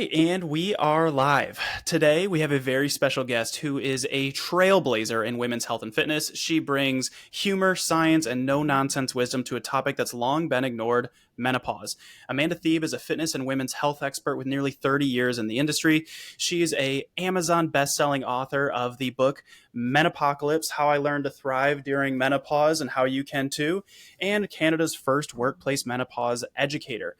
right, and we are live. Today, we have a very special guest who is a trailblazer in women's health and fitness. She brings humor, science, and no-nonsense wisdom to a topic that's long been ignored, menopause. Amanda Thebe is a fitness and women's health expert with nearly 30 years in the industry. She is an Amazon best-selling author of the book Menopocalypse, How I Learned to Thrive During Menopause and How You Can Too, and Canada's first workplace menopause educator.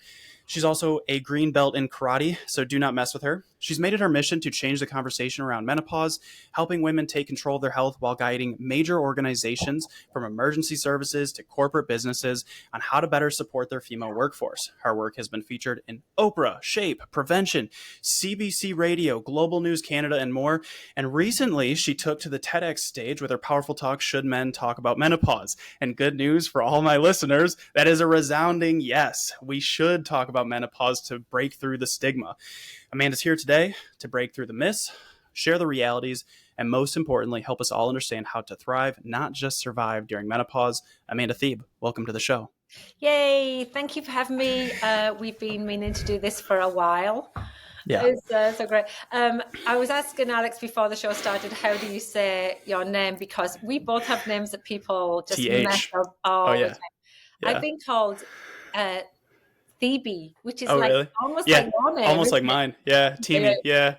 She's also a green belt in karate, so do not mess with her. She's made it her mission to change the conversation around menopause, helping women take control of their health while guiding major organizations from emergency services to corporate businesses on how to better support their female workforce. Her work has been featured in Oprah, Shape, Prevention, CBC Radio, Global News Canada, and more. And recently, she took to the TEDx stage with her powerful talk, Should Men Talk About Menopause? And good news for all my listeners, that is a resounding yes. We should talk about menopause to break through the stigma. Amanda's here today to break through the myths, share the realities, and most importantly, help us all understand how to thrive, not just survive during menopause. Amanda Thebe, welcome to the show. Yay! Thank you for having me. We've been meaning to do this for a while. Yeah. It's so great. I was asking Alex before the show started, how do you say your name? Because we both have names that people just mess up all the time. Yeah. I've been called Thebe, which is really? almost like your name. Almost like mine. Yeah. Teamy. Yeah.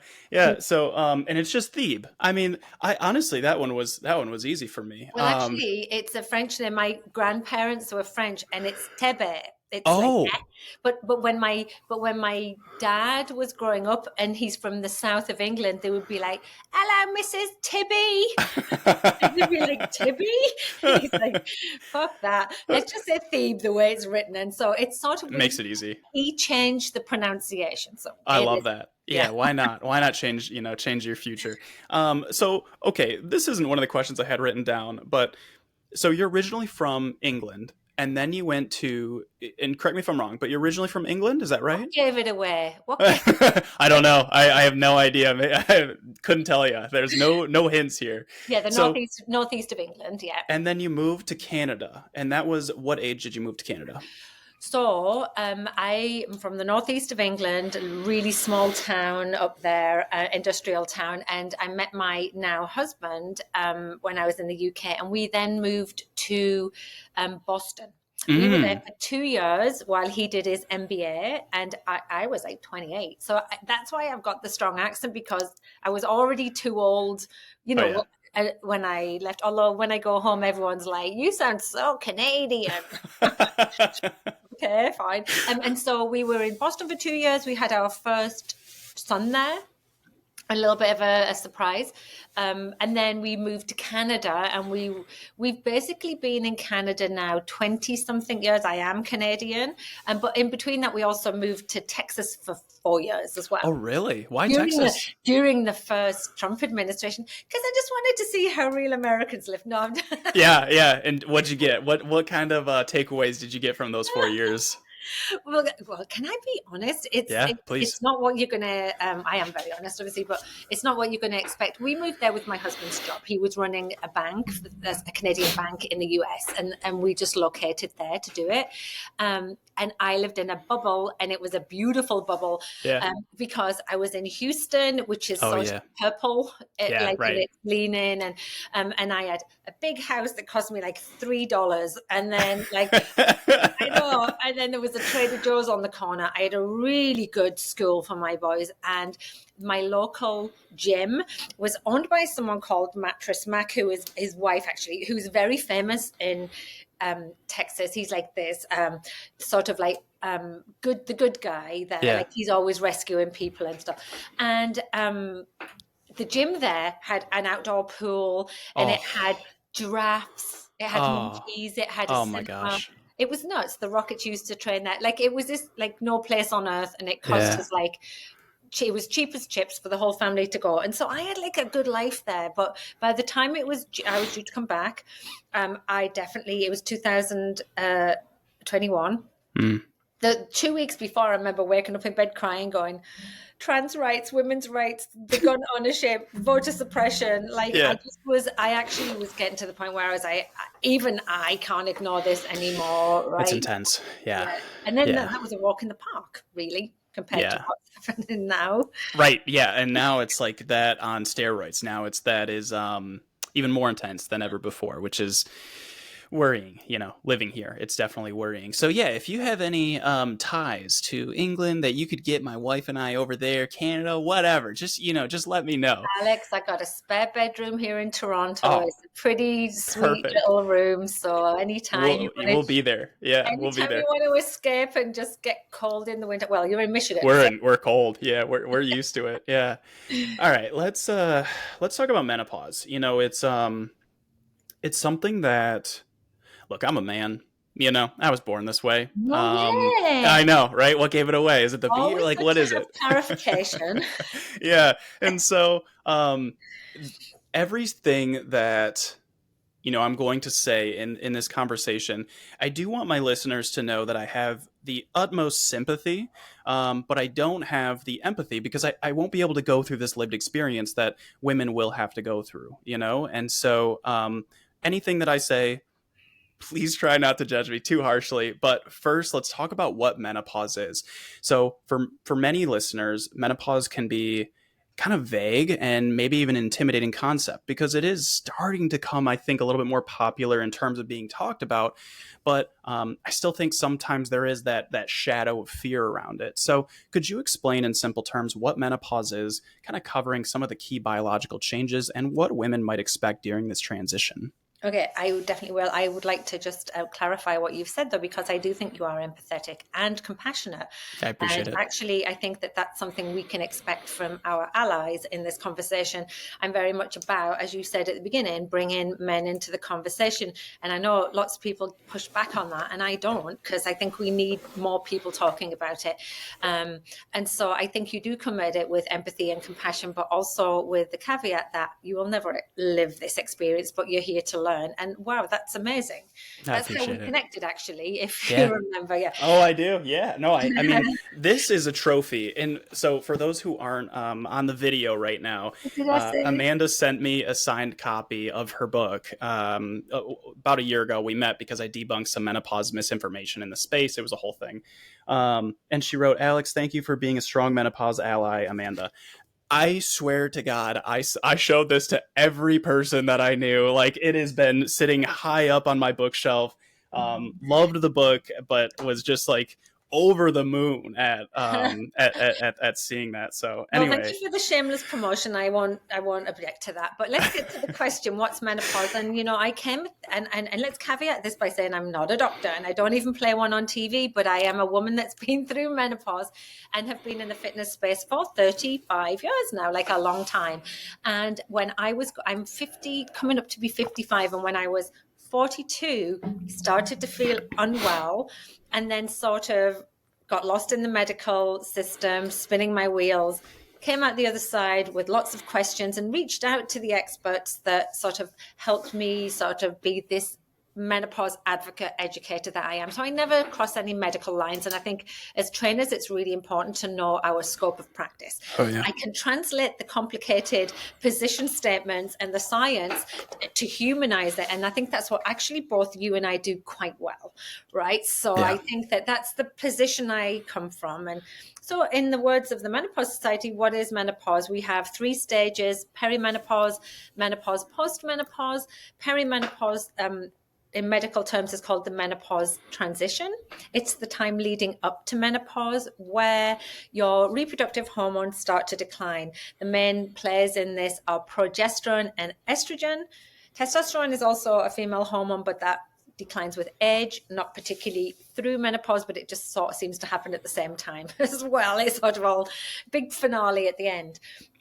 So, and it's just Thebe. I mean, I honestly, that one was easy for me. Well, actually, it's a French name. My grandparents were French, and it's Thebe. It's but when my dad was growing up, and he's from the south of England, they would be like, "Hello, Mrs. Tibby." And they'd be like, "Tibby?" He's like, "Fuck that. Let's just say Thebe the way it's written." And so it's sort of makes it easy. He changed the pronunciation. So I love that. Yeah, why not? Why not change your future? So okay, this isn't one of the questions I had written down, but so you're originally from England. And then you went to, and correct me if I'm wrong, but you're originally from England, is that right? What gave it away? I don't know. I have no idea. I couldn't tell you. There's no hints here. Yeah, the northeast of England, yeah. And then you moved to Canada. And that was, what age did you move to Canada? So I am from the northeast of England, a really small town up there, industrial town. And I met my now husband when I was in the UK. And we then moved to Boston. We were there for 2 years while he did his MBA. And I was like 28. So that's why I've got the strong accent, because I was already too old, when I left. Although when I go home, everyone's like, "You sound so Canadian." Okay, fine. And so we were in Boston for 2 years. We had our first son there, a little bit of a surprise. And then we moved to Canada, and we've basically been in Canada now 20 something years. I am Canadian. But in between that, we also moved to Texas for 4 years as well. Oh, really? Why Texas? During the first Trump administration, because I just wanted to see how real Americans live. No, Yeah. And what'd you get? What kind of takeaways did you get from those 4 years? Well, can I be honest? Please. It's not what you're going to, I am very honest, obviously, but it's not what you're going to expect. We moved there with my husband's job. He was running a bank, a Canadian bank in the US, and we just located there to do it. And I lived in a bubble, and it was a beautiful bubble because I was in Houston, which is sort of purple, it's leaning, and I had a big house that cost me like $3, and then I know, and then there was a Trader Joe's on the corner. I had a really good school for my boys, and my local gym was owned by someone called Mattress Mac, who is his wife actually, who's very famous in Texas. He's like this sort of like the good guy there. Like he's always rescuing people and stuff. And the gym there had an outdoor pool, and it had giraffes, it had monkeys, it had a my gosh. It was nuts. The Rockets used to train there. Like, it was just like no place on earth, and it cost us like, it was cheap as chips for the whole family to go. And so I had like a good life there. But by the time I was due to come back, it was 2021. The 2 weeks before, I remember waking up in bed crying, going, trans rights, women's rights, the gun ownership, voter suppression. I actually was getting to the point where I was like, even I can't ignore this anymore. Right? It's intense. Yeah. And then that was a walk in the park, really. compared to Yeah. what's happening now. Right. Yeah. And now it's like that on steroids. Now that is even more intense than ever before, which is worrying, living here. It's definitely worrying. So yeah, if you have any ties to England that you could get my wife and I over there, Canada, whatever, just let me know. Alex, I got a spare bedroom here in Toronto. Oh, It's a pretty sweet perfect. little room. So We'll be there. Yeah, we'll be anytime you there. want to escape and just get cold in the winter. Well, you're in Michigan. We're cold. Yeah, we're used to it. Yeah. All right, let's talk about menopause. It's something that, look, I'm a man. I was born this way. No way. I know, right? What gave it away? Is it the beer? Always Like, good what to is have it? clarification. Yeah. And so, everything that, I'm going to say in this conversation, I do want my listeners to know that I have the utmost sympathy, but I don't have the empathy, because I won't be able to go through this lived experience that women will have to go through, And so, anything that I say, please try not to judge me too harshly. But first, let's talk about what menopause is. So for many listeners, menopause can be kind of vague and maybe even intimidating concept, because it is starting to come, I think, a little bit more popular in terms of being talked about. But I still think sometimes there is that shadow of fear around it. So could you explain in simple terms what menopause is, kind of covering some of the key biological changes and what women might expect during this transition? Okay, I would definitely will. I would like to just clarify what you've said, though, because I do think you are empathetic and compassionate. I appreciate And it. actually, I think that that's something we can expect from our allies in this conversation. I'm very much about, as you said at the beginning, bringing men into the conversation. And I know lots of people push back on that, and I don't, because I think we need more people talking about it. And so I think you do come at it with empathy and compassion, but also with the caveat that you will never live this experience, but you're here to learn. And wow, that's amazing. That's how we connected, actually, if you remember. Yeah. Oh, I do. Yeah. No, I mean, this is a trophy. And so for those who aren't on the video right now, Amanda sent me a signed copy of her book. About a year ago, we met because I debunked some menopause misinformation in the space. It was a whole thing. And she wrote, "Alex, thank you for being a strong menopause ally, Amanda." I swear to God, I showed this to every person that I knew. Like, it has been sitting high up on my bookshelf. Loved the book, but was just like over the moon at seeing that. So anyway, well, thank you for the shameless promotion. I won't object to that. But let's get to the question: what's menopause? And I came and let's caveat this by saying I'm not a doctor and I don't even play one on TV, but I am a woman that's been through menopause and have been in the fitness space for 35 years now, like a long time. And when I'm 50, coming up to be 55, and when I was 42, started to feel unwell, and then sort of got lost in the medical system, spinning my wheels, came out the other side with lots of questions and reached out to the experts that sort of helped me sort of be this menopause advocate, educator that I am. So I never cross any medical lines. And I think as trainers, it's really important to know our scope of practice. Oh, yeah. I can translate the complicated position statements and the science to humanize it. And I think that's what actually both you and I do quite well, right? So I think that that's the position I come from. And so in the words of the Menopause Society, what is menopause? We have 3 stages: perimenopause, menopause, postmenopause. Perimenopause, in medical terms, is called the menopause transition. It's the time leading up to menopause where your reproductive hormones start to decline. The main players in this are progesterone and estrogen. Testosterone is also a female hormone, but that declines with age, not particularly through menopause, but it just sort of seems to happen at the same time as well. It's sort of all big finale at the end.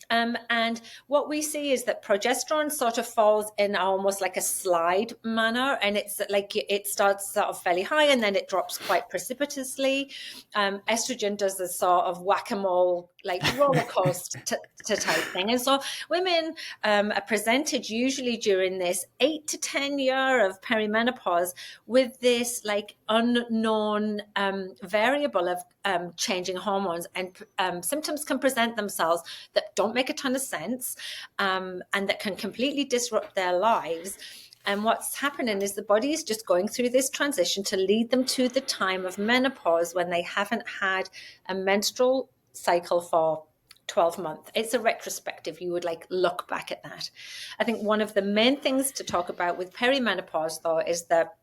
And what we see is that progesterone sort of falls in almost like a slide manner, and it's like it starts sort of fairly high and then it drops quite precipitously. Estrogen does this sort of whack-a-mole, like roller coaster to type thing. And so women are presented usually during this 8 to 10 year of perimenopause with this like unknown variable of changing hormones, and symptoms can present themselves that don't make a ton of sense, and that can completely disrupt their lives. And what's happening is the body is just going through this transition to lead them to the time of menopause when they haven't had a menstrual cycle for 12 months. It's a retrospective. You would like look back at that. I think one of the main things to talk about with perimenopause, though, is that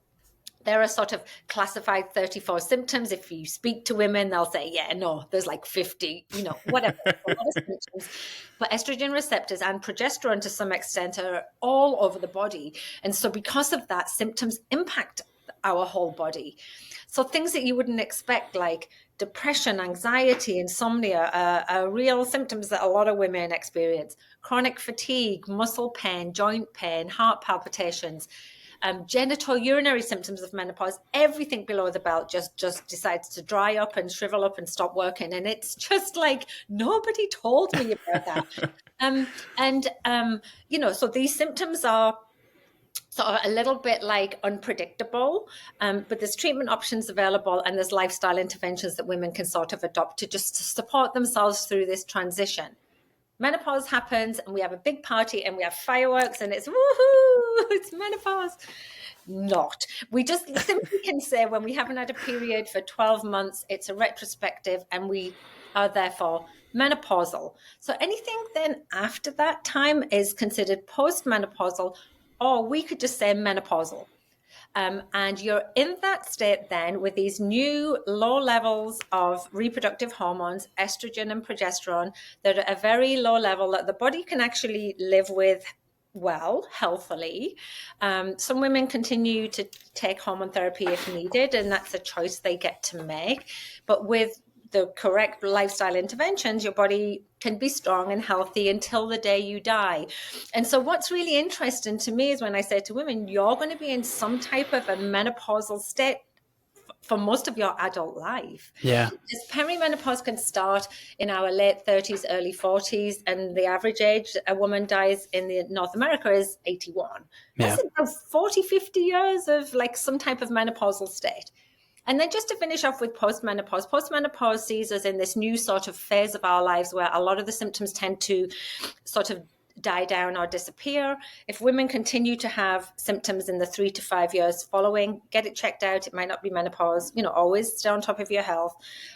there are sort of classified 34 symptoms. If you speak to women, they'll say, yeah, no, there's like 50, whatever. A lot of symptoms. But estrogen receptors and progesterone to some extent are all over the body. And so because of that, symptoms impact our whole body. So things that you wouldn't expect, like depression, anxiety, insomnia, are real symptoms that a lot of women experience. Chronic fatigue, muscle pain, joint pain, heart palpitations, genital urinary symptoms of menopause. Everything below the belt just decides to dry up and shrivel up and stop working. And it's just like, nobody told me about that. So these symptoms are sort of a little bit like unpredictable, but there's treatment options available, and there's lifestyle interventions that women can sort of adopt to just support themselves through this transition. Menopause happens and we have a big party and we have fireworks and it's woohoo, it's menopause. Not. We just simply can say when we haven't had a period for 12 months, it's a retrospective and we are therefore menopausal. So anything then after that time is considered postmenopausal, or we could just say menopausal. And you're in that state then with these new low levels of reproductive hormones, estrogen and progesterone, that are a very low level that the body can actually live with well, healthily. Some women continue to take hormone therapy if needed, and that's a choice they get to make. But with the correct lifestyle interventions, your body can be strong and healthy until the day you die. And so what's really interesting to me is when I say to women, you're going to be in some type of a menopausal state for most of your adult life. Yeah. Because perimenopause can start in our late 30s, early 40s, and the average age a woman dies in North America is 81. Yeah. That's about 40, 50 years of like some type of menopausal state. And then just to finish off with postmenopause sees us in this new sort of phase of our lives where a lot of the symptoms tend to sort of die down or disappear. If women continue to have symptoms in the 3 to 5 years following, get it checked out. It might not be menopause, always stay on top of your health.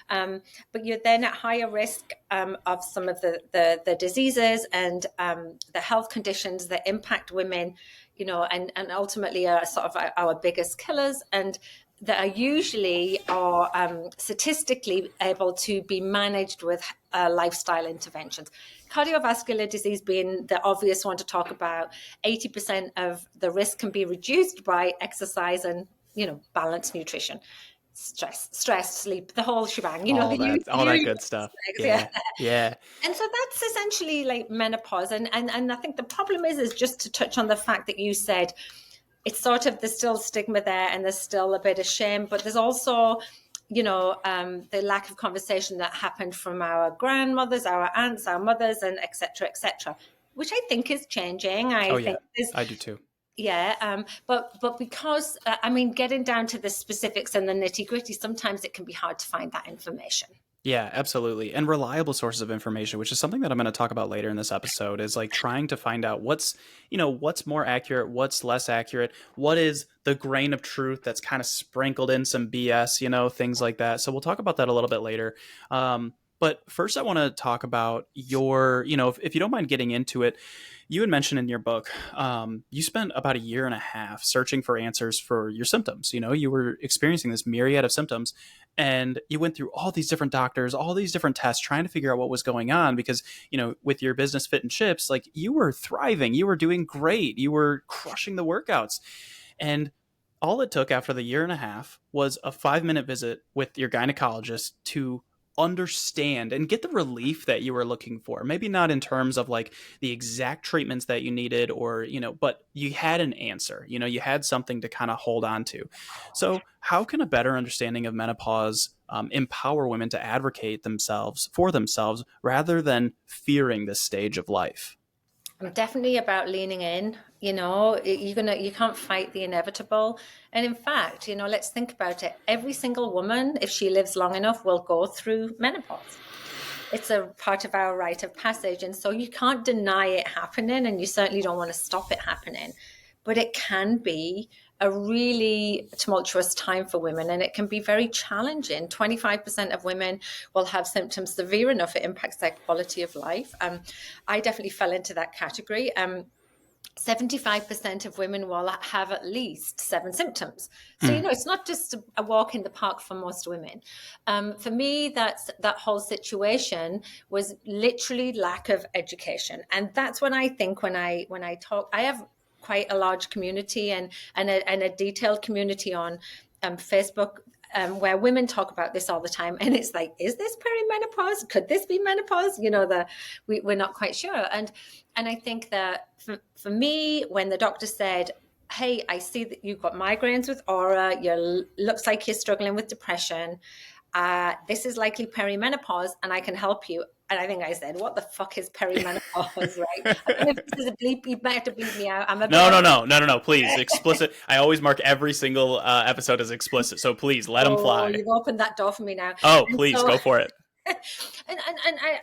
But you're then at higher risk of some of the diseases and the health conditions that impact women, and ultimately are sort of our biggest killers, and that are usually or statistically able to be managed with lifestyle interventions. Cardiovascular disease being the obvious one to talk about. 80% of the risk can be reduced by exercise and, balanced nutrition. Stress, sleep, the whole shebang, all that good stuff. Yeah. And so that's essentially like menopause. And I think the problem is just to touch on the fact that you said, it's sort of, there's still stigma there and there's still a bit of shame, but there's also, the lack of conversation that happened from our grandmothers, our aunts, our mothers, and et cetera, which I think is changing. I think I do too. Yeah. But because, getting down to the specifics and the nitty gritty, sometimes it can be hard to find that information. Yeah, absolutely. And reliable sources of information, which is something that I'm going to talk about later in this episode, is like trying to find out what's more accurate, what's less accurate, what is the grain of truth that's kind of sprinkled in some BS, things like that. So we'll talk about that a little bit later. But first I want to talk about your, if you don't mind getting into it, you had mentioned in your book, you spent about 1.5 years searching for answers for your symptoms. You were experiencing this myriad of symptoms, and you went through all these different doctors, all these different tests, trying to figure out what was going on because, with your business Fit and Chips, like you were thriving, you were doing great, you were crushing the workouts. And all it took after the 1.5 years was a 5-minute visit with your gynecologist to understand and get the relief that you were looking for. Maybe not in terms of like the exact treatments that you needed or, but you had an answer, you had something to kind of hold on to. So how can a better understanding of menopause empower women to advocate for themselves rather than fearing this stage of life? I'm definitely about leaning in. You can't fight the inevitable. And in fact, let's think about it. Every single woman, if she lives long enough, will go through menopause. It's a part of our rite of passage. And so you can't deny it happening, and you certainly don't want to stop it happening. but it can be a really tumultuous time for women, and it can be very challenging. 25% of women will have symptoms severe enough it impacts their quality of life. I definitely fell into that category. 75% of women will have at least 7 symptoms. So, it's not just a walk in the park for most women. For me, that whole situation was literally lack of education. And that's when I think when I talk, I have quite a large community and a detailed community on Facebook, where women talk about this all the time. And it's like, is this perimenopause? Could this be menopause? We're not quite sure. And I think that for me, when the doctor said, hey, I see that you've got migraines with aura, looks like you're struggling with depression, this is likely perimenopause and I can help you. And I think I said, what the fuck is perimenopause, right? I don't know if this is a bleep, you might have to bleep me out. No, please, explicit. I always mark every single episode as explicit, so please, let them fly. You've opened that door for me now. Oh, please, go for it. And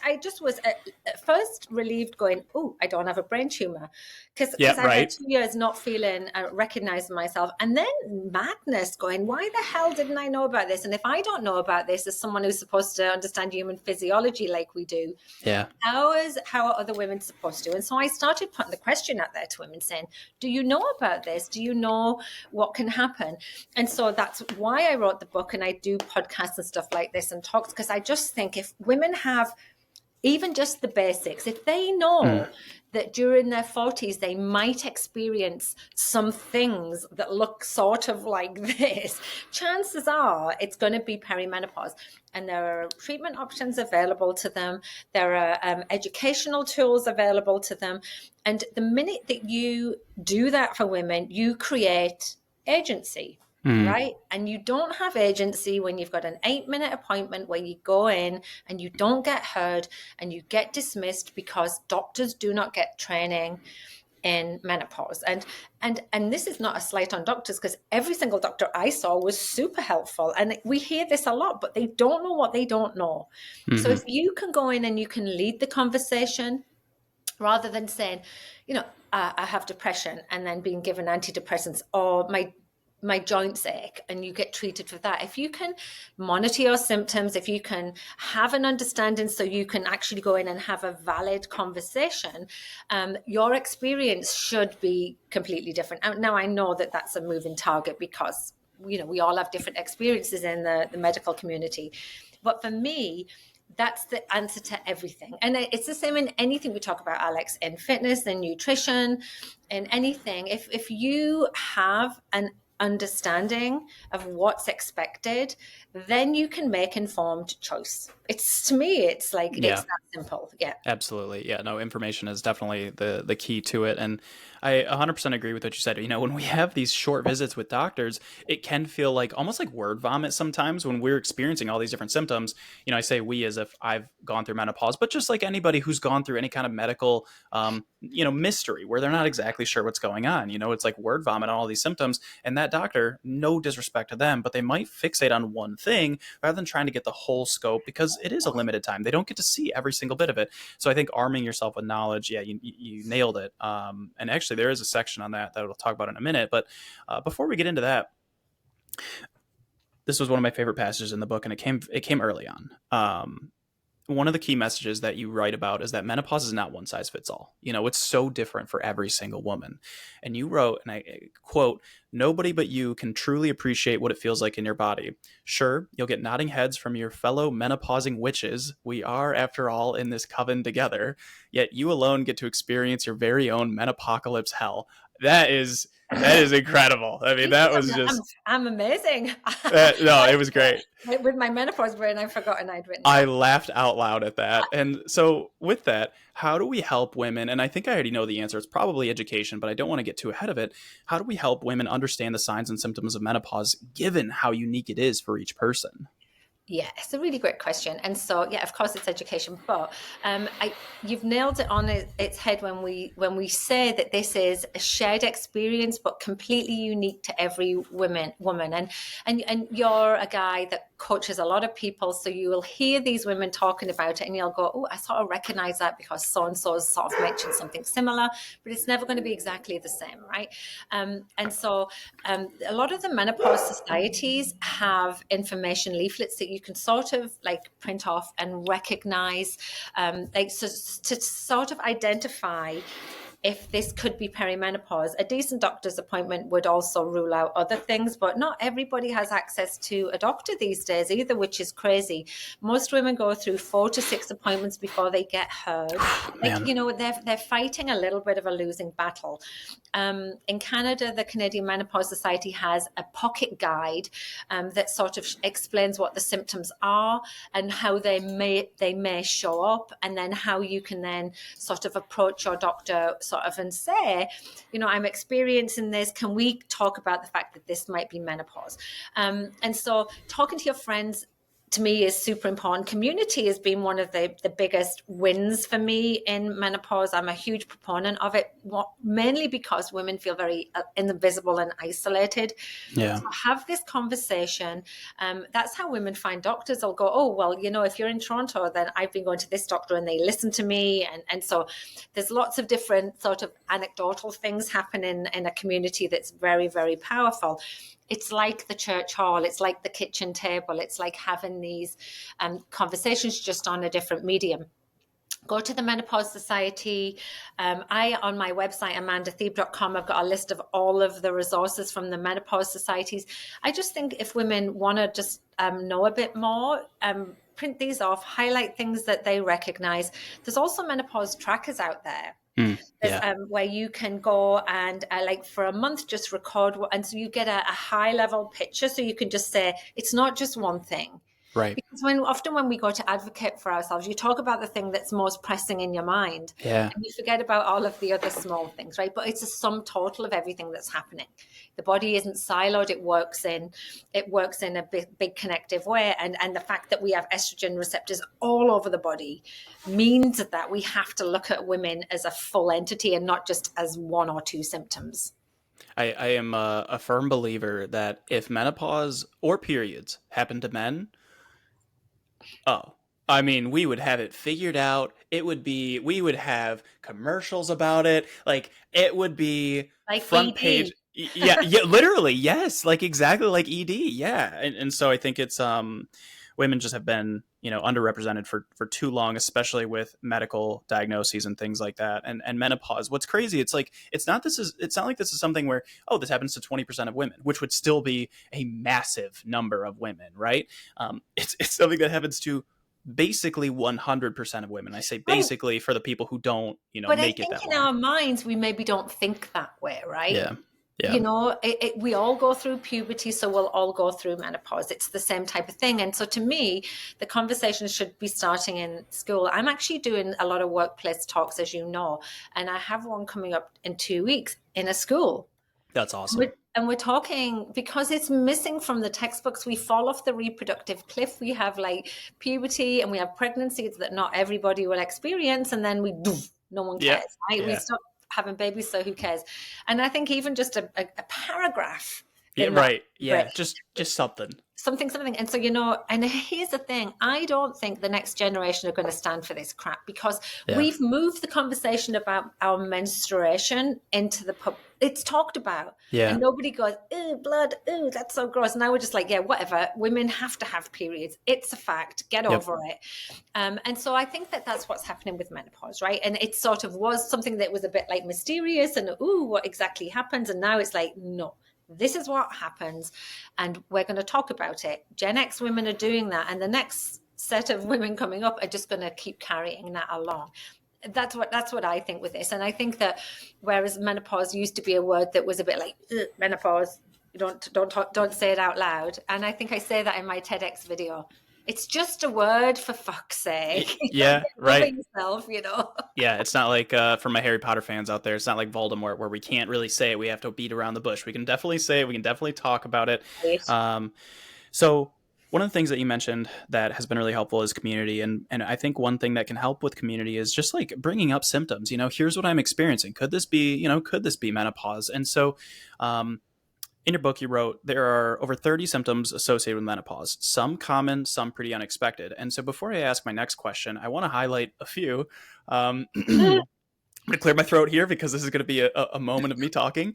I just was at first relieved going, oh, I don't have a brain tumor. Because I had 2 years not feeling, recognizing myself. And then madness going, why the hell didn't I know about this? And if I don't know about this as someone who's supposed to understand human physiology like we do, how are other women supposed to? And so I started putting the question out there to women saying, do you know about this? Do you know what can happen? And so that's why I wrote the book, and I do podcasts and stuff like this and talks, because I just think if women have even just the basics, if they know that during their 40s they might experience some things that look sort of like this, chances are it's going to be perimenopause. And there are treatment options available to them. There are educational tools available to them. And the minute that you do that for women, you create agency. Right? And you don't have agency when you've got an 8-minute appointment where you go in and you don't get heard and you get dismissed because doctors do not get training in menopause. And this is not a slight on doctors, because every single doctor I saw was super helpful. And we hear this a lot, but they don't know what they don't know. So if you can go in and you can lead the conversation, rather than saying, I have depression and then being given antidepressants, or my joints ache, and you get treated for that. If you can monitor your symptoms, if you can have an understanding so you can actually go in and have a valid conversation, your experience should be completely different. Now, I know that that's a moving target because, we all have different experiences in the medical community. But for me, that's the answer to everything. And it's the same in anything we talk about, Alex, in fitness and nutrition and anything. If you have an understanding of what's expected, then you can make informed choice. To me, it's like, it's that simple. Yeah, absolutely. Yeah, no, information is definitely the key to it. And I 100% agree with what you said. When we have these short visits with doctors, it can feel like almost like word vomit sometimes when we're experiencing all these different symptoms. I say we as if I've gone through menopause, but just like anybody who's gone through any kind of medical, mystery where they're not exactly sure what's going on. It's like word vomit on all these symptoms. And that doctor, no disrespect to them, but they might fixate on one thing rather than trying to get the whole scope, because it is a limited time. They don't get to see every single bit of it. So I think arming yourself with knowledge, you nailed it. And actually there is a section on that we'll talk about in a minute. But before we get into that, this was one of my favorite passages in the book, and it came early on. One of the key messages that you write about is that menopause is not one size fits all. It's so different for every single woman. And you wrote, and I quote, "Nobody but you can truly appreciate what it feels like in your body. Sure, you'll get nodding heads from your fellow menopausing witches. We are, after all, in this coven together. Yet you alone get to experience your very own Menopocalypse hell." That is incredible. I mean, that was just... I'm amazing. No, it was great. With my menopause brain, I've forgotten I'd written. I laughed out loud at that. And so with that, how do we help women? And I think I already know the answer. It's probably education, but I don't want to get too ahead of it. How do we help women understand the signs and symptoms of menopause, given how unique it is for each person? Yeah, it's a really great question. And so, yeah, of course, it's education, but you've nailed it on its head when we say that this is a shared experience, but completely unique to every woman. And you're a guy that coaches a lot of people, so you will hear these women talking about it, and you'll go, "Oh, I sort of recognize that because so and so sort of mentioned something similar," but it's never going to be exactly the same, right? And so, a lot of the menopause societies have information leaflets that you can sort of like print off and recognize, so to sort of identify if this could be perimenopause. A decent doctor's appointment would also rule out other things, but not everybody has access to a doctor these days either, which is crazy. Most women go through 4 to 6 appointments before they get heard. Man. They're fighting a little bit of a losing battle. In Canada, the Canadian Menopause Society has a pocket guide that sort of explains what the symptoms are and how they may show up, and then how you can then sort of approach your doctor sort of and say, I'm experiencing this. Can we talk about the fact that this might be menopause? And so talking to your friends, to me, is super important. Community has been one of the biggest wins for me in menopause. I'm a huge proponent of it, mainly because women feel very invisible and isolated. Yeah. So have this conversation. That's how women find doctors. They'll go, "Oh, well, if you're in Toronto, then I've been going to this doctor and they listen to me." And so there's lots of different sort of anecdotal things happening in a community that's very, very powerful. It's like the church hall. It's like the kitchen table. It's like having these conversations just on a different medium. Go to the Menopause Society. On my website, amandathebe.com, I've got a list of all of the resources from the Menopause Societies. I just think if women want to just know a bit more, print these off, highlight things that they recognize. There's also menopause trackers out there. Where you can go and like for a month just record, and so you get a high level picture, so you can just say it's not just one thing. Right. Because when we go to advocate for ourselves, you talk about the thing that's most pressing in your mind. Yeah. And you forget about all of the other small things, right? But it's a sum total of everything that's happening. The body isn't siloed, it works in a big connective way. And the fact that we have estrogen receptors all over the body means that we have to look at women as a full entity and not just as one or two symptoms. I am a firm believer that if menopause or periods happen to men, we would have it figured out. We would have commercials about it. Like, it would be like front ED. page. Yeah, literally. Yes. Like, exactly like ED. Yeah. And so I think it's, women just have been, underrepresented for too long, especially with medical diagnoses and things like that. And menopause, what's crazy, it's not like this is something where, this happens to 20% of women, which would still be a massive number of women, right? It's something that happens to basically 100% of women. I say basically for the people who don't, but make I it that think in long. our minds, we maybe don't think that way, right? Yeah. Yeah. We all go through puberty, so we'll all go through menopause. It's the same type of thing. And so to me, the conversation should be starting in school. I'm actually doing a lot of workplace talks, as you know, and I have one coming up in 2 weeks in a school. That's awesome. And we're talking, because it's missing from the textbooks. We fall off the reproductive cliff. We have like puberty and we have pregnancies that not everybody will experience. And then no one cares, right? Yeah. We stop having babies, so who cares? And I think even just a paragraph. Yeah, right. Yeah, just something. Something. And so, and here's the thing. I don't think the next generation are going to stand for this crap, because we've moved the conversation about our menstruation into the pub. It's talked about. Yeah. And nobody goes, "Ooh, blood. Ooh, that's so gross." Now we're just like, yeah, whatever. Women have to have periods. It's a fact. Get over it. And so I think that that's what's happening with menopause, right? And it sort of was something that was a bit like mysterious and, what exactly happens? And now it's like, no. This is what happens, and we're going to talk about it. Gen X women are doing that, and the next set of women coming up are just going to keep carrying that along. That's what I think with this. And I think that whereas menopause used to be a word that was a bit like menopause, don't say it out loud. And I think I say that in my TEDx video. It's just a word, for fuck's sake. Yeah, right. Yourself, Yeah, it's not like, for my Harry Potter fans out there, it's not like Voldemort where we can't really say it. We have to beat around the bush. We can definitely say it. We can definitely talk about it. Right. So One of the things that you mentioned that has been really helpful is community. And I think one thing that can help with community is just like bringing up symptoms. Here's what I'm experiencing. Could this be menopause? And so, in your book, you wrote there are over 30 symptoms associated with menopause, some common, some pretty unexpected. And so before I ask my next question, I want to highlight a few. I'm going to clear my throat here because this is going to be a moment of me talking.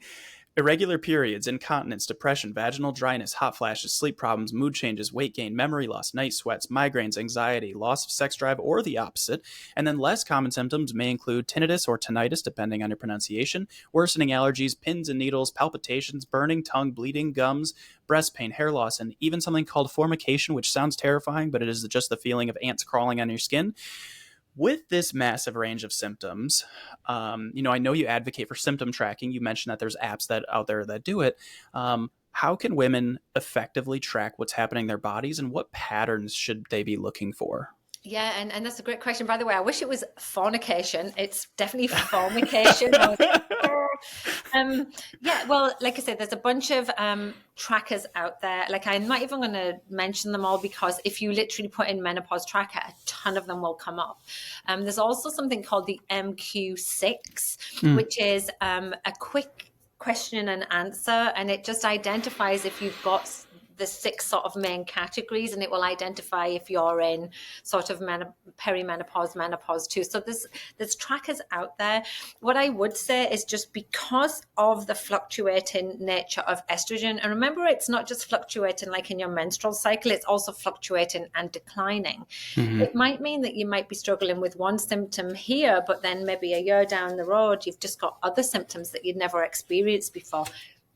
Irregular periods, incontinence, depression, vaginal dryness, hot flashes, sleep problems, mood changes, weight gain, memory loss, night sweats, migraines, anxiety, loss of sex drive, or the opposite. And then less common symptoms may include tinnitus or tinnitus, depending on your pronunciation, worsening allergies, pins and needles, palpitations, burning tongue, bleeding gums, breast pain, hair loss, and even something called formication, which sounds terrifying, but it is just the feeling of ants crawling on your skin. With this massive range of symptoms, I know you advocate for symptom tracking. You mentioned that there's apps out there that do it. How can women effectively track what's happening in their bodies, and what patterns should they be looking for? Yeah, and that's a great question. By the way, I wish it was fornication. It's definitely formication. Well, like I said, there's a bunch of trackers out there. Like, I'm not even going to mention them all because if you literally put in menopause tracker, a ton of them will come up. There's also something called the MQ6, which is a quick question and answer, and it just identifies if you've got the 6 sort of main categories, and it will identify if you're in sort of perimenopause, menopause too. So there's trackers out there. What I would say is just because of the fluctuating nature of estrogen, and remember, it's not just fluctuating like in your menstrual cycle, it's also fluctuating and declining. Mm-hmm. It might mean that you might be struggling with one symptom here, but then maybe a year down the road, you've just got other symptoms that you'd never experienced before.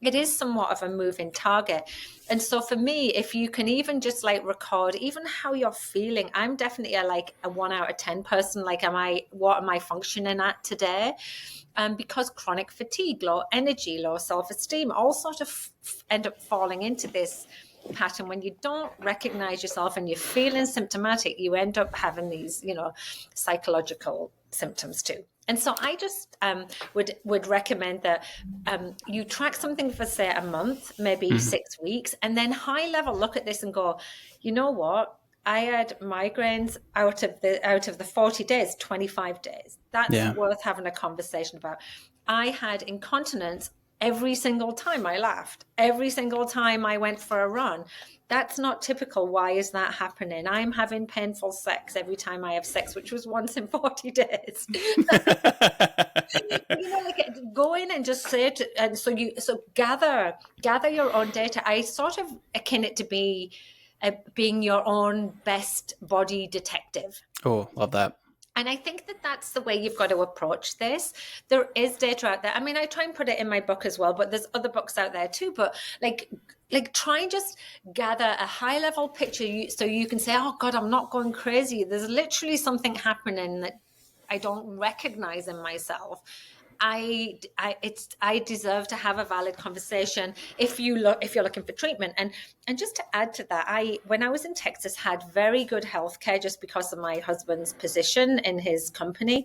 It is somewhat of a moving target. And so for me, if you can even just like record even how you're feeling, I'm definitely a 1 out of 10 person. Like, what am I functioning at today? Because chronic fatigue, low energy, low self-esteem, all sort of end up falling into this pattern. When you don't recognize yourself and you're feeling symptomatic, you end up having these, psychological symptoms too. And so I just would recommend that you track something for, say, a month, maybe 6 weeks, and then high level look at this and go, you know what? I had migraines out of the 40 days, 25 days. That's worth having a conversation about. I had incontinence every single time I laughed, every single time I went for a run. That's not typical. Why is that happening? I'm having painful sex every time I have sex, which was once in 40 days. Go in and just say it. And so gather your own data. I sort of akin it to being your own best body detective. Oh, love that. And I think that that's the way you've got to approach this. There is data out there. I mean, I try and put it in my book as well, but there's other books out there too. But like try and just gather a high level picture so you can say, oh God, I'm not going crazy. There's literally something happening that I don't recognize in myself. I deserve to have a valid conversation if you're looking for treatment. And just to add to that, when I was in Texas, had very good healthcare just because of my husband's position in his company.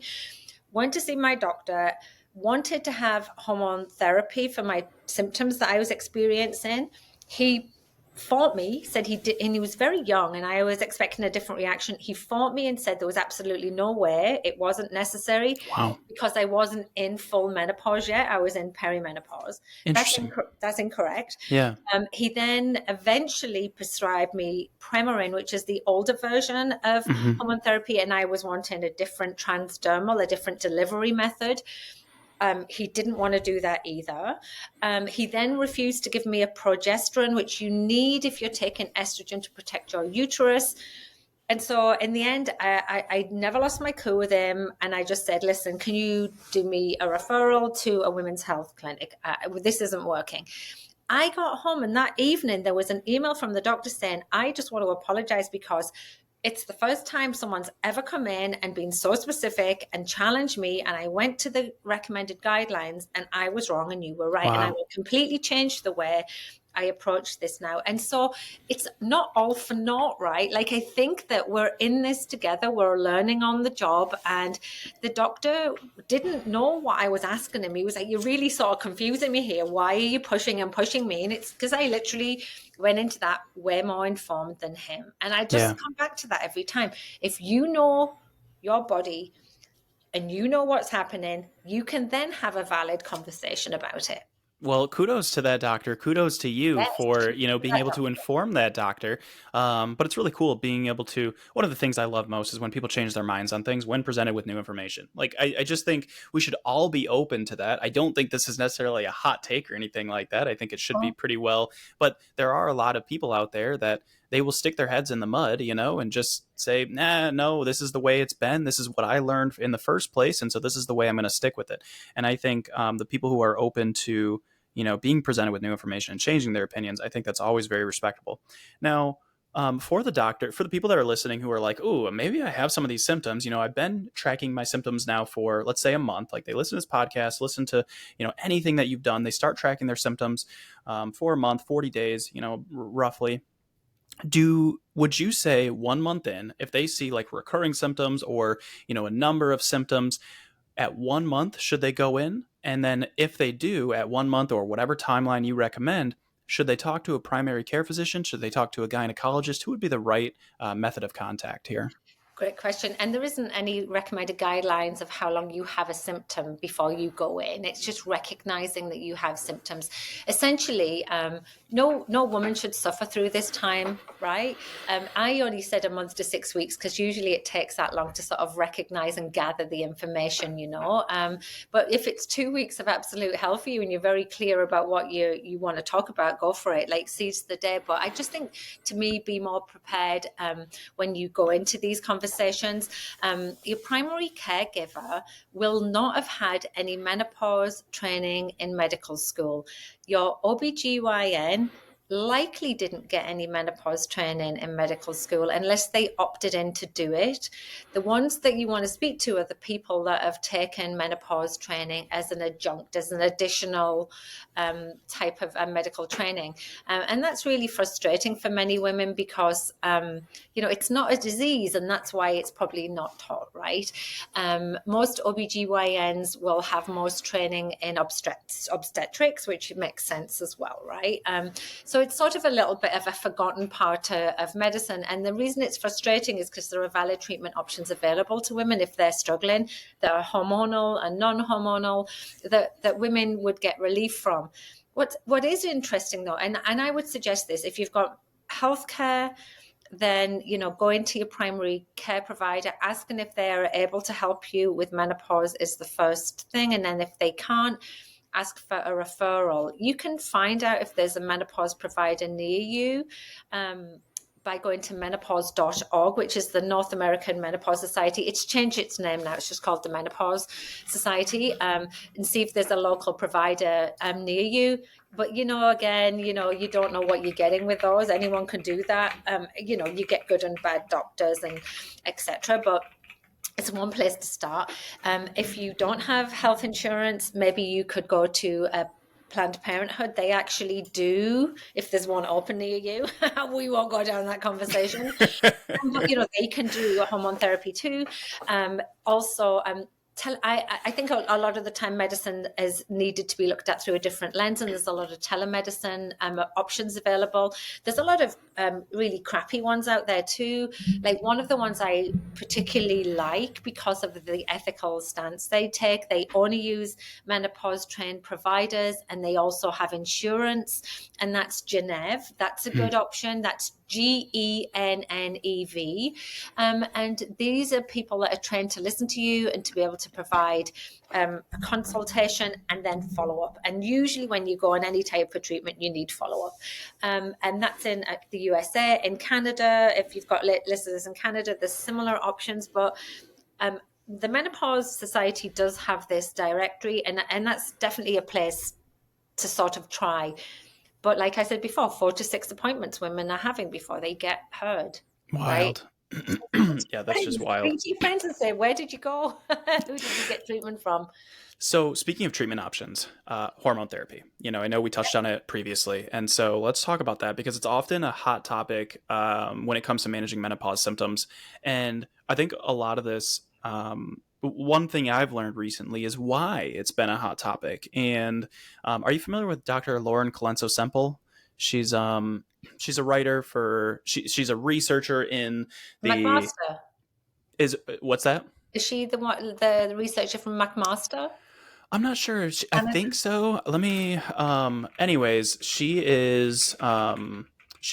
Went to see my doctor, wanted to have hormone therapy for my symptoms that I was experiencing. He fought me, said he did, and he was very young, and I was expecting a different reaction. He fought me and said there was absolutely no way, it wasn't necessary. Wow. Because I wasn't in full menopause yet. I was in perimenopause. Interesting. That's incorrect. Yeah. He then eventually prescribed me Premarin, which is the older version of hormone therapy, and I was wanting a different transdermal, a different delivery method. He didn't want to do that either. He then refused to give me a progesterone, which you need if you're taking estrogen to protect your uterus. And so in the end, I never lost my cool with him. And I just said, listen, can you do me a referral to a women's health clinic? This isn't working. I got home, and that evening there was an email from the doctor saying, I just want to apologize because it's the first time someone's ever come in and been so specific and challenged me. And I went to the recommended guidelines and I was wrong and you were right. Wow. And I will completely change the way I approach this now. And so it's not all for naught, right? Like, I think that we're in this together, we're learning on the job, and the doctor didn't know what I was asking him. He was like, you're really sort of confusing me here. Why are you pushing and pushing me? And it's because I literally went into that way more informed than him. And I just come back to that every time. If you know your body and you know what's happening, you can then have a valid conversation about it. Well, kudos to that doctor. Kudos to you Yes. for, being able to inform that doctor. But it's really cool being able to. One of the things I love most is when people change their minds on things when presented with new information. Like, I just think we should all be open to that. I don't think this is necessarily a hot take or anything like that. I think it should be pretty well. But there are a lot of people out there that they will stick their heads in the mud, and just say, nah, no, this is the way it's been. This is what I learned in the first place. And so this is the way I'm going to stick with it. And I think the people who are open to, being presented with new information and changing their opinions, I think that's always very respectable. Now, for the people that are listening who are like, oh, maybe I have some of these symptoms, I've been tracking my symptoms now for, let's say, a month. Like, they listen to this podcast, listen to, anything that you've done. They start tracking their symptoms for a month, 40 days, roughly. Would you say 1 month in, if they see like recurring symptoms or, a number of symptoms at 1 month, should they go in? And then if they do at 1 month or whatever timeline you recommend, should they talk to a primary care physician? Should they talk to a gynecologist? Who would be the right method of contact here? Great question. And there isn't any recommended guidelines of how long you have a symptom before you go in. It's just recognizing that you have symptoms. Essentially, no woman should suffer through this time, right? I only said a month to 6 weeks because usually it takes that long to sort of recognize and gather the information, But if it's 2 weeks of absolute health for you and you're very clear about what you want to talk about, go for it. Like, seize the day. But I just think, to me, be more prepared when you go into these conversations. Your primary caregiver will not have had any menopause training in medical school. Your OBGYN likely didn't get any menopause training in medical school unless they opted in to do it. The ones that you want to speak to are the people that have taken menopause training as an adjunct, as an additional type of medical training. And that's really frustrating for many women because, it's not a disease, and that's why it's probably not taught, right? Most OBGYNs will have most training in obstetrics, which makes sense as well, right? So it's sort of a little bit of a forgotten part of medicine. And the reason it's frustrating is because there are valid treatment options available to women if they're struggling, that are hormonal and non-hormonal, that women would get relief from. What is interesting, though, and I would suggest this, if you've got healthcare, then, going to your primary care provider, asking if they're able to help you with menopause is the first thing. And then if they can't, ask for a referral. You can find out if there's a menopause provider near you by going to menopause.org, which is the North American Menopause Society. It's changed its name now. It's just called the Menopause Society, and see if there's a local provider near you. But, again, you don't know what you're getting with those. Anyone can do that. You get good and bad doctors and etc. But it's one place to start. If you don't have health insurance, maybe you could go to a Planned Parenthood. They actually do, if there's one open near you. We won't go down that conversation. But, they can do hormone therapy too. Also, I think a lot of the time medicine is needed to be looked at through a different lens, and there's a lot of telemedicine options available. There's a lot of really crappy ones out there too. Like, one of the ones I particularly like because of the ethical stance they take, they only use menopause trained providers, and they also have insurance, and that's Gennev. That's a good option. That's GENNEV. And these are people that are trained to listen to you and to be able to provide a consultation and then follow up. And usually when you go on any type of treatment, you need follow up. And that's in the USA. In Canada, if you've got listeners in Canada, there's similar options. But the Menopause Society does have this directory, and that's definitely a place to sort of try. But like I said before, 4 to 6 appointments women are having before they get heard. Wild. Right? Yeah, that's just wild. Ring to your friends and say, where did you go? Who did you get treatment from? So, speaking of treatment options, hormone therapy. I know we touched on it previously, and so let's talk about that because it's often a hot topic when it comes to managing menopause symptoms. And I think a lot of this, one thing I've learned recently is why it's been a hot topic. And are you familiar with Dr. Lauren Colenso Semple? She's a writer she's a researcher in the McMaster. is what's that? Is she the researcher from McMaster? I'm not sure. I And think so. Let me. Anyways, she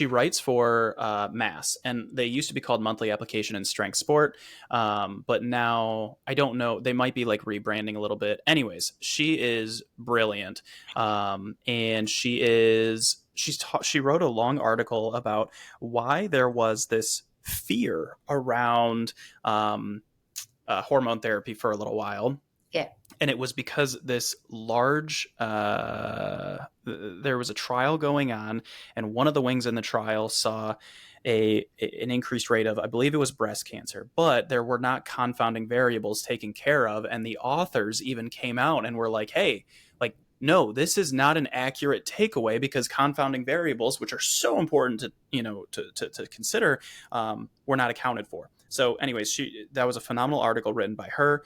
writes for Mass, and they used to be called Monthly Application in Strength Sport, but now I don't know. They might be like rebranding a little bit. Anyways, she is brilliant, and she wrote a long article about why there was this fear around hormone therapy for a little while. yeah. And it was because this large there was a trial going on, and one of the wings in the trial saw an increased rate of, I believe it was breast cancer, but there were not confounding variables taken care of, and the authors even came out and were like, hey, like, no, this is not an accurate takeaway because confounding variables, which are so important to consider, were not accounted for. So anyways, that was a phenomenal article written by her.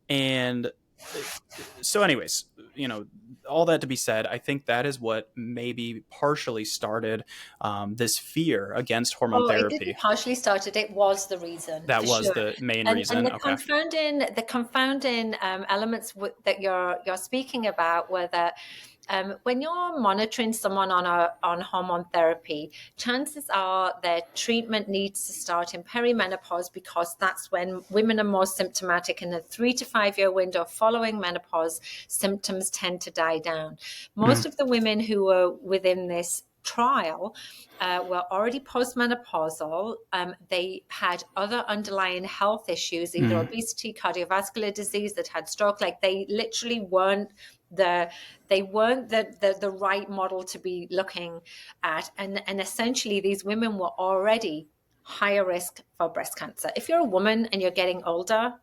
And so anyways, all that to be said, I think that is what maybe partially started this fear against hormone therapy. It didn't partially started. It was the reason. That was the main reason. And the confounding elements that you're speaking about were that when you're monitoring someone on hormone therapy, chances are their treatment needs to start in perimenopause because that's when women are more symptomatic. In a 3 to 5 year window following menopause, symptoms tend to die down. Most of the women who were within this trial were already postmenopausal. They had other underlying health issues, either obesity, cardiovascular disease, that had stroke. Like they literally weren't the right model to be looking at. And essentially these women were already higher risk for breast cancer. If you're a woman and you're getting older,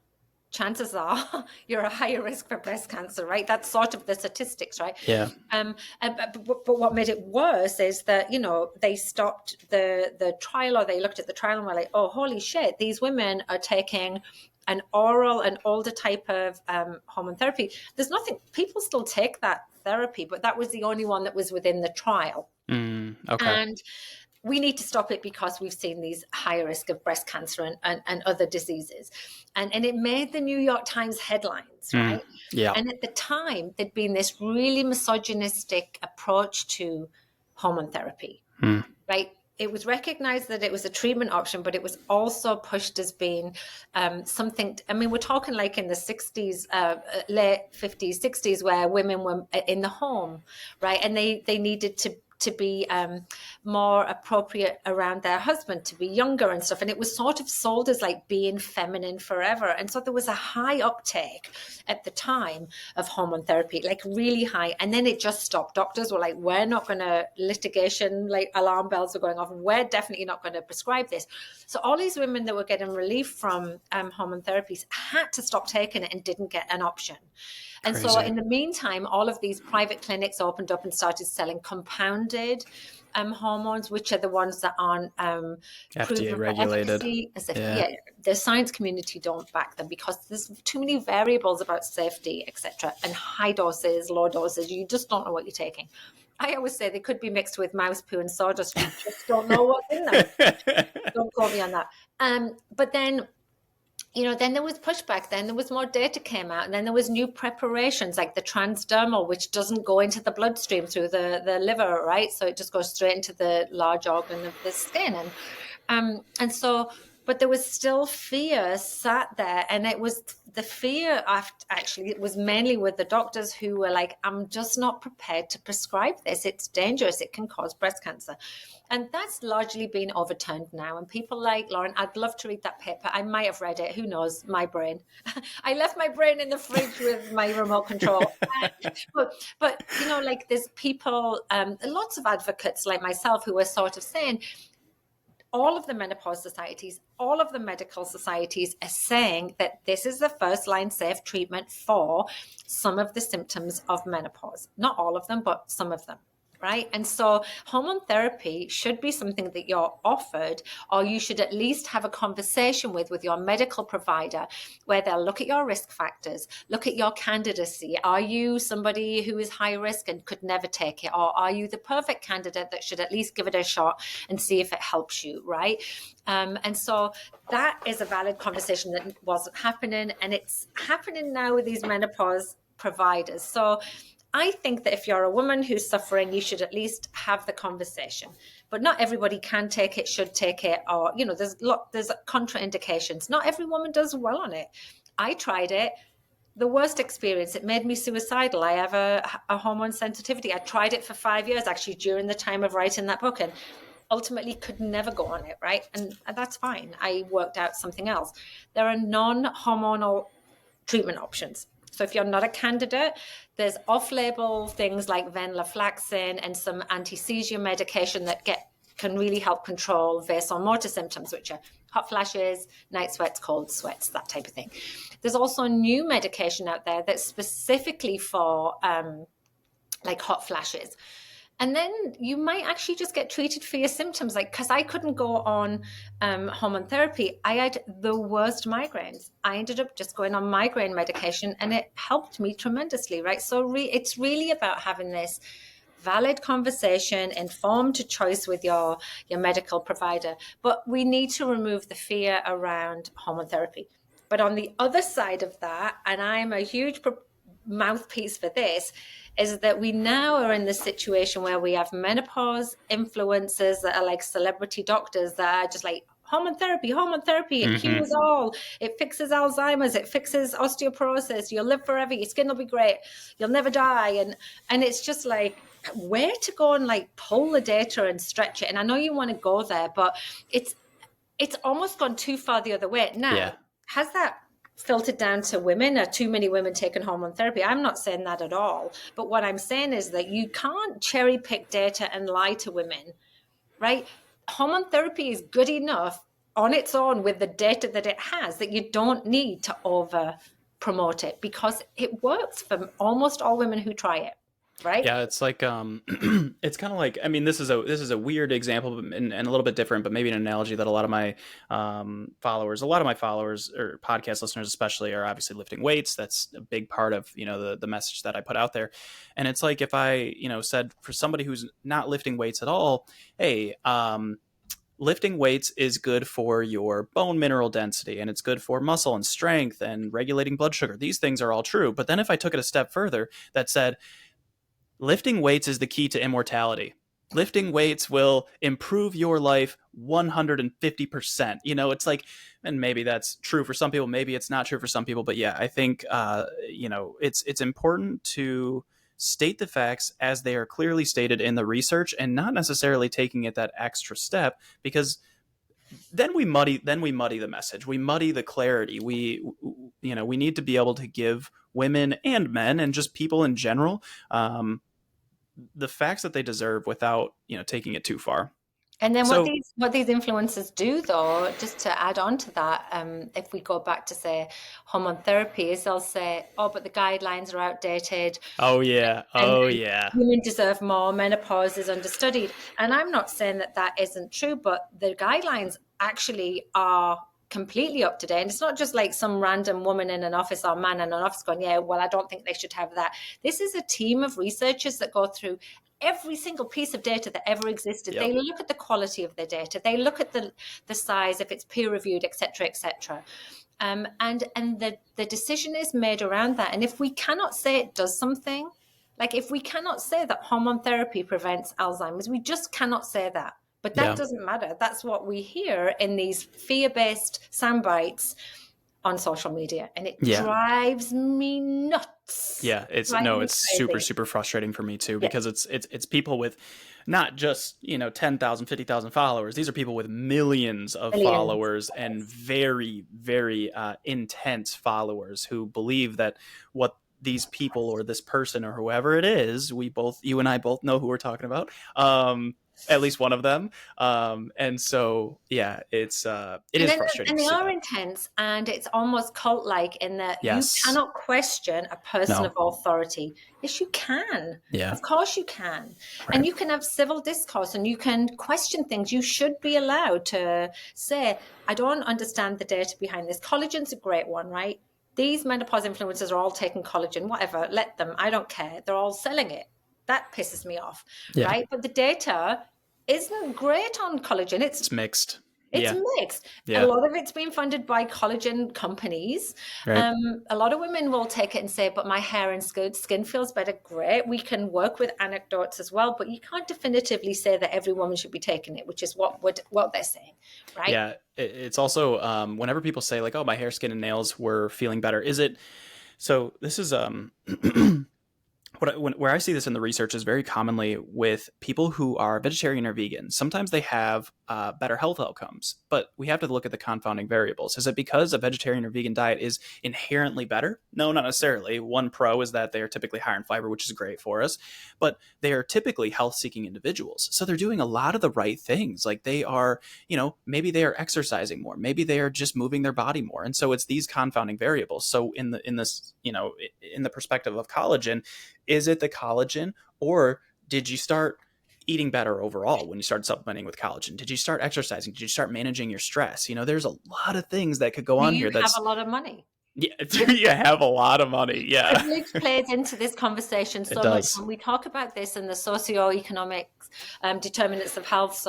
chances are you're a higher risk for breast cancer, right? That's sort of the statistics, right? Yeah. But what made it worse is that, they stopped the trial, or they looked at the trial and were like, oh, holy shit, these women are taking an oral and older type of hormone therapy. There's nothing, people still take that therapy, but that was the only one that was within the trial. Okay. And we need to stop it because we've seen these higher risk of breast cancer and other diseases. And it made the New York Times headlines, right? Yeah. And at the time, there'd been this really misogynistic approach to hormone therapy, right? It was recognized that it was a treatment option, but it was also pushed as being something. I mean, we're talking like in the 60s, late 50s, 60s, where women were in the home, right? And they needed to be more appropriate around their husband, to be younger and stuff. And it was sort of sold as like being feminine forever. And so there was a high uptake at the time of hormone therapy, like really high. And then it just stopped. Doctors were like, we're not going to, litigation, like alarm bells were going off. We're definitely not going to prescribe this. So all these women that were getting relief from hormone therapies had to stop taking it and didn't get an option. And Crazy. so in the meantime, all of these private clinics opened up and started selling compounded hormones, which are the ones that aren't FDA regulated. The science community don't back them because there's too many variables about safety, etc. And high doses, low doses, you just don't know what you're taking. I always say they could be mixed with mouse poo and sawdust. You just don't know what's in them. Don't quote me on that. But then, then there was pushback, then there was more data came out, and then there was new preparations like the transdermal, which doesn't go into the bloodstream through the liver, right? So it just goes straight into the large organ of the skin. And so, but there was still fear sat there, and it was the fear actually, it was mainly with the doctors who were like, I'm just not prepared to prescribe this. It's dangerous. It can cause breast cancer. And that's largely been overturned now. And people like Lauren, I'd love to read that paper. I might have read it. Who knows? My brain. I left my brain in the fridge with my remote control. But like there's people, lots of advocates like myself who are sort of saying, all of the menopause societies, all of the medical societies are saying that this is the first line safe treatment for some of the symptoms of menopause. Not all of them, but some of them. Right. And so hormone therapy should be something that you're offered, or you should at least have a conversation with your medical provider, where they'll look at your risk factors, look at your candidacy. Are you somebody who is high risk and could never take it? Or are you the perfect candidate that should at least give it a shot and see if it helps you? Right. And so that is a valid conversation that wasn't happening. And it's happening now with these menopause providers. So I think that if you're a woman who's suffering, you should at least have the conversation. But not everybody can take it, should take it, or, you know, there's contraindications. Not every woman does well on it. I tried it. The worst experience, it made me suicidal. I have a hormone sensitivity. I tried it for 5 years, actually, during the time of writing that book, and ultimately could never go on it, right? And that's fine. I worked out something else. There are non-hormonal treatment options. So if you're not a candidate, there's off-label things like venlafaxine and some anti-seizure medication that can really help control vasomotor symptoms, which are hot flashes, night sweats, cold sweats, that type of thing. There's also new medication out there that's specifically for like hot flashes. And then you might actually just get treated for your symptoms. Like, because I couldn't go on hormone therapy. I had the worst migraines. I ended up just going on migraine medication, and it helped me tremendously, right? So it's really about having this valid conversation, informed choice with your medical provider. But we need to remove the fear around hormone therapy. But on the other side of that, and I'm a huge mouthpiece for this, is that we now are in this situation where we have menopause influencers that are like celebrity doctors that are just like, hormone therapy, it cures all, it fixes Alzheimer's, it fixes osteoporosis, you'll live forever, your skin will be great, you'll never die. And it's just like, where to go and like pull the data and stretch it? And I know you want to go there, but it's almost gone too far the other way. Now, has that filtered down to women? Are too many women taking hormone therapy? I'm not saying that at all. But what I'm saying is that you can't cherry pick data and lie to women, right? Hormone therapy is good enough on its own with the data that it has, that you don't need to over promote it, because it works for almost all women who try it. Right. Yeah, it's like it's kind of like, I mean, this is a weird example and a little bit different, but maybe an analogy that a lot of my followers or podcast listeners especially are obviously lifting weights. That's a big part of, you know, the message that I put out there. And it's like if I, you know, said for somebody who's not lifting weights at all, hey, lifting weights is good for your bone mineral density, and it's good for muscle and strength and regulating blood sugar. These things are all true. But then if I took it a step further, that said, lifting weights is the key to immortality. Lifting weights will improve your life 150%. You know, it's like, and maybe that's true for some people, maybe it's not true for some people, but yeah, I think, you know, it's important to state the facts as they are clearly stated in the research, and not necessarily taking it that extra step, because then we muddy the message. We muddy the clarity. We need to be able to give women and men and just people in general, the facts that they deserve without, you know, taking it too far. And then what these influencers do, though, just to add on to that, if we go back to, say, hormone therapy, is they'll say, oh, but the guidelines are outdated. Oh, yeah. Women deserve more. Menopause is understudied. And I'm not saying that that isn't true, but the guidelines actually are completely up to date. And it's not just like some random woman in an office or man in an office going, yeah, well, I don't think they should have that. This is a team of researchers that go through every single piece of data that ever existed. Yep. They look at the quality of the data. They look at the size, if it's peer reviewed, et cetera, et cetera. And the decision is made around that. And if we cannot say it does something, like if we cannot say that hormone therapy prevents Alzheimer's, we just cannot say that. But that doesn't matter. That's what we hear in these fear-based sound bites on social media, and it drives me nuts. Yeah, it's super, super frustrating for me too, because it's people with not just, you know, 10,000, 50,000 followers. These are people with millions of followers and very, very intense followers who believe that what these people or this person or whoever it is, you and I both know who we're talking about, at least one of them. And so, yeah, it is frustrating And to they see are that. intense, and it's almost cult-like in that you Yes. cannot question a person No. of authority. Yes, you can. Yeah. Of course you can. And Right. you can have civil discourse and you can question things. You should be allowed to say, I don't understand the data behind this. Collagen's a great one, right? These menopause influencers are all taking collagen, whatever, let them. I don't care. They're all selling it. That pisses me off, Yeah. right? But the data isn't great on collagen. It's mixed. It's Yeah. mixed. A Yeah. lot of it's being funded by collagen companies. Right. A lot of women will take it and say, but my hair and skin feels better. Great. We can work with anecdotes as well, but you can't definitively say that every woman should be taking it, which is what they're saying, right? Yeah. It's also, whenever people say like, oh, my hair, skin, and nails were feeling better, is it, so this is, where I see this in the research is very commonly with people who are vegetarian or vegan. Sometimes they have better health outcomes, but we have to look at the confounding variables. Is it because a vegetarian or vegan diet is inherently better? No, not necessarily. One pro is that they are typically higher in fiber, which is great for us, but they are typically health-seeking individuals. So they're doing a lot of the right things. Like they are, maybe they are exercising more, maybe they are just moving their body more. And so it's these confounding variables. So in the perspective of collagen, is it the collagen, or did you start eating better overall when you started supplementing with collagen? Did you start exercising? Did you start managing your stress? There's a lot of things that could go on here. Do you have a lot of money? Yeah, do you have a lot of money? Yeah. Privilege plays into this conversation so much. When we talk about this and the socioeconomic determinants of health,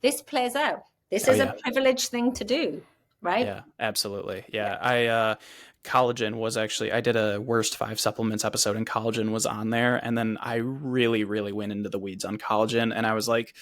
this plays out. This is a privileged thing to do, right? Yeah, absolutely. Yeah. Collagen was actually, I did a worst 5 supplements episode and collagen was on there. And then I really, really went into the weeds on collagen. And I was like,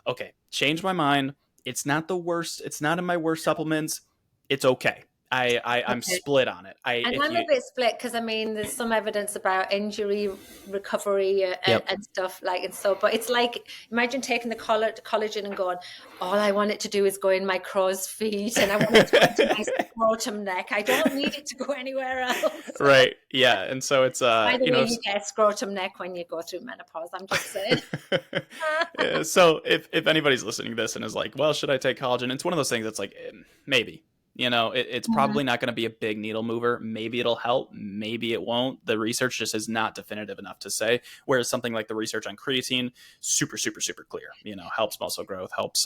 okay, change my mind. It's not the worst. It's not in my worst supplements. It's okay. I'm split on it. I'm a bit split because there's some evidence about injury recovery and stuff but it's like, imagine taking the collagen and going, all I want it to do is go in my crow's feet and I want it to go into my scrotum neck. I don't need it to go anywhere else. Right. Yeah. And so it's by the way, you get scrotum neck when you go through menopause. I'm just saying. Yeah, so if anybody's listening to this and is like, well, should I take collagen? It's one of those things that's like, maybe. It's probably not going to be a big needle mover. Maybe it'll help. Maybe it won't. The research just is not definitive enough to say. Whereas something like the research on creatine, super, super, super clear. Helps muscle growth, helps,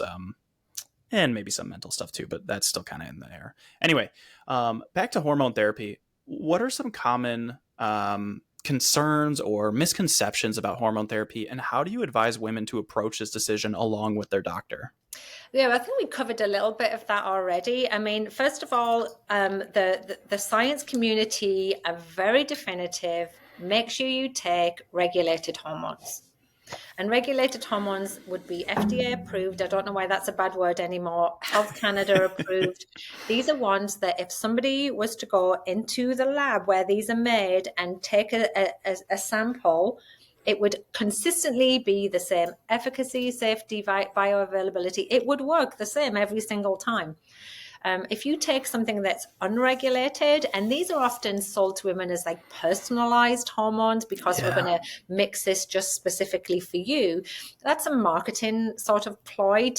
and maybe some mental stuff too. But that's still kind of in the air. Anyway, back to hormone therapy. What are some common concerns or misconceptions about hormone therapy, and how do you advise women to approach this decision along with their doctor? Yeah, I think we covered a little bit of that already. First of all, the science community are very definitive. Make sure you take regulated hormones. And regulated hormones would be FDA approved. I don't know why that's a bad word anymore. Health Canada approved. These are ones that if somebody was to go into the lab where these are made and take a sample, it would consistently be the same efficacy, safety, bioavailability. It would work the same every single time. If you take something that's unregulated, and these are often sold to women as like personalized hormones because we're going to mix this just specifically for you, that's a marketing sort of ploy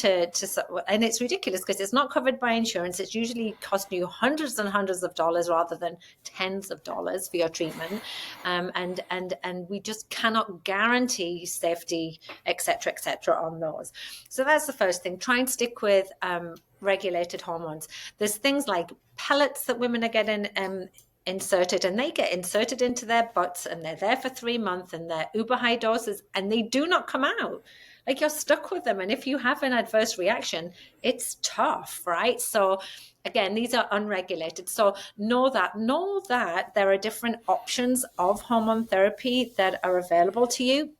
and it's ridiculous because it's not covered by insurance. It's usually costing you hundreds and hundreds of dollars rather than tens of dollars for your treatment. And we just cannot guarantee safety, et cetera, on those. So that's the first thing. Try and stick with regulated hormones. There's things like pellets that women are getting inserted, and they get inserted into their butts and they're there for 3 months and they're uber high doses and they do not come out. Like, you're stuck with them, and if you have an adverse reaction, it's tough, right? So again, these are unregulated. So know that there are different options of hormone therapy that are available to you.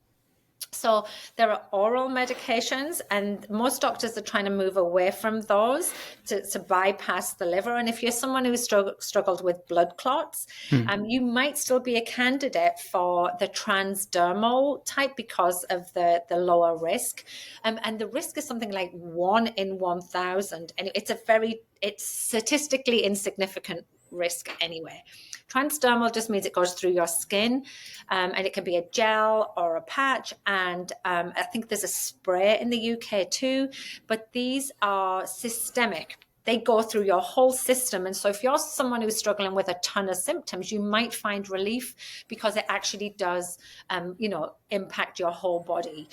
So there are oral medications, and most doctors are trying to move away from those to bypass the liver. And if you're someone who's struggled with blood clots, you might still be a candidate for the transdermal type because of the lower risk. And the risk is something like 1 in 1,000. And it's statistically insignificant risk anyway. Transdermal just means it goes through your skin, and it can be a gel or a patch. And I think there's a spray in the UK too, but these are systemic. They go through your whole system. And so if you're someone who's struggling with a ton of symptoms, you might find relief because it actually does, impact your whole body.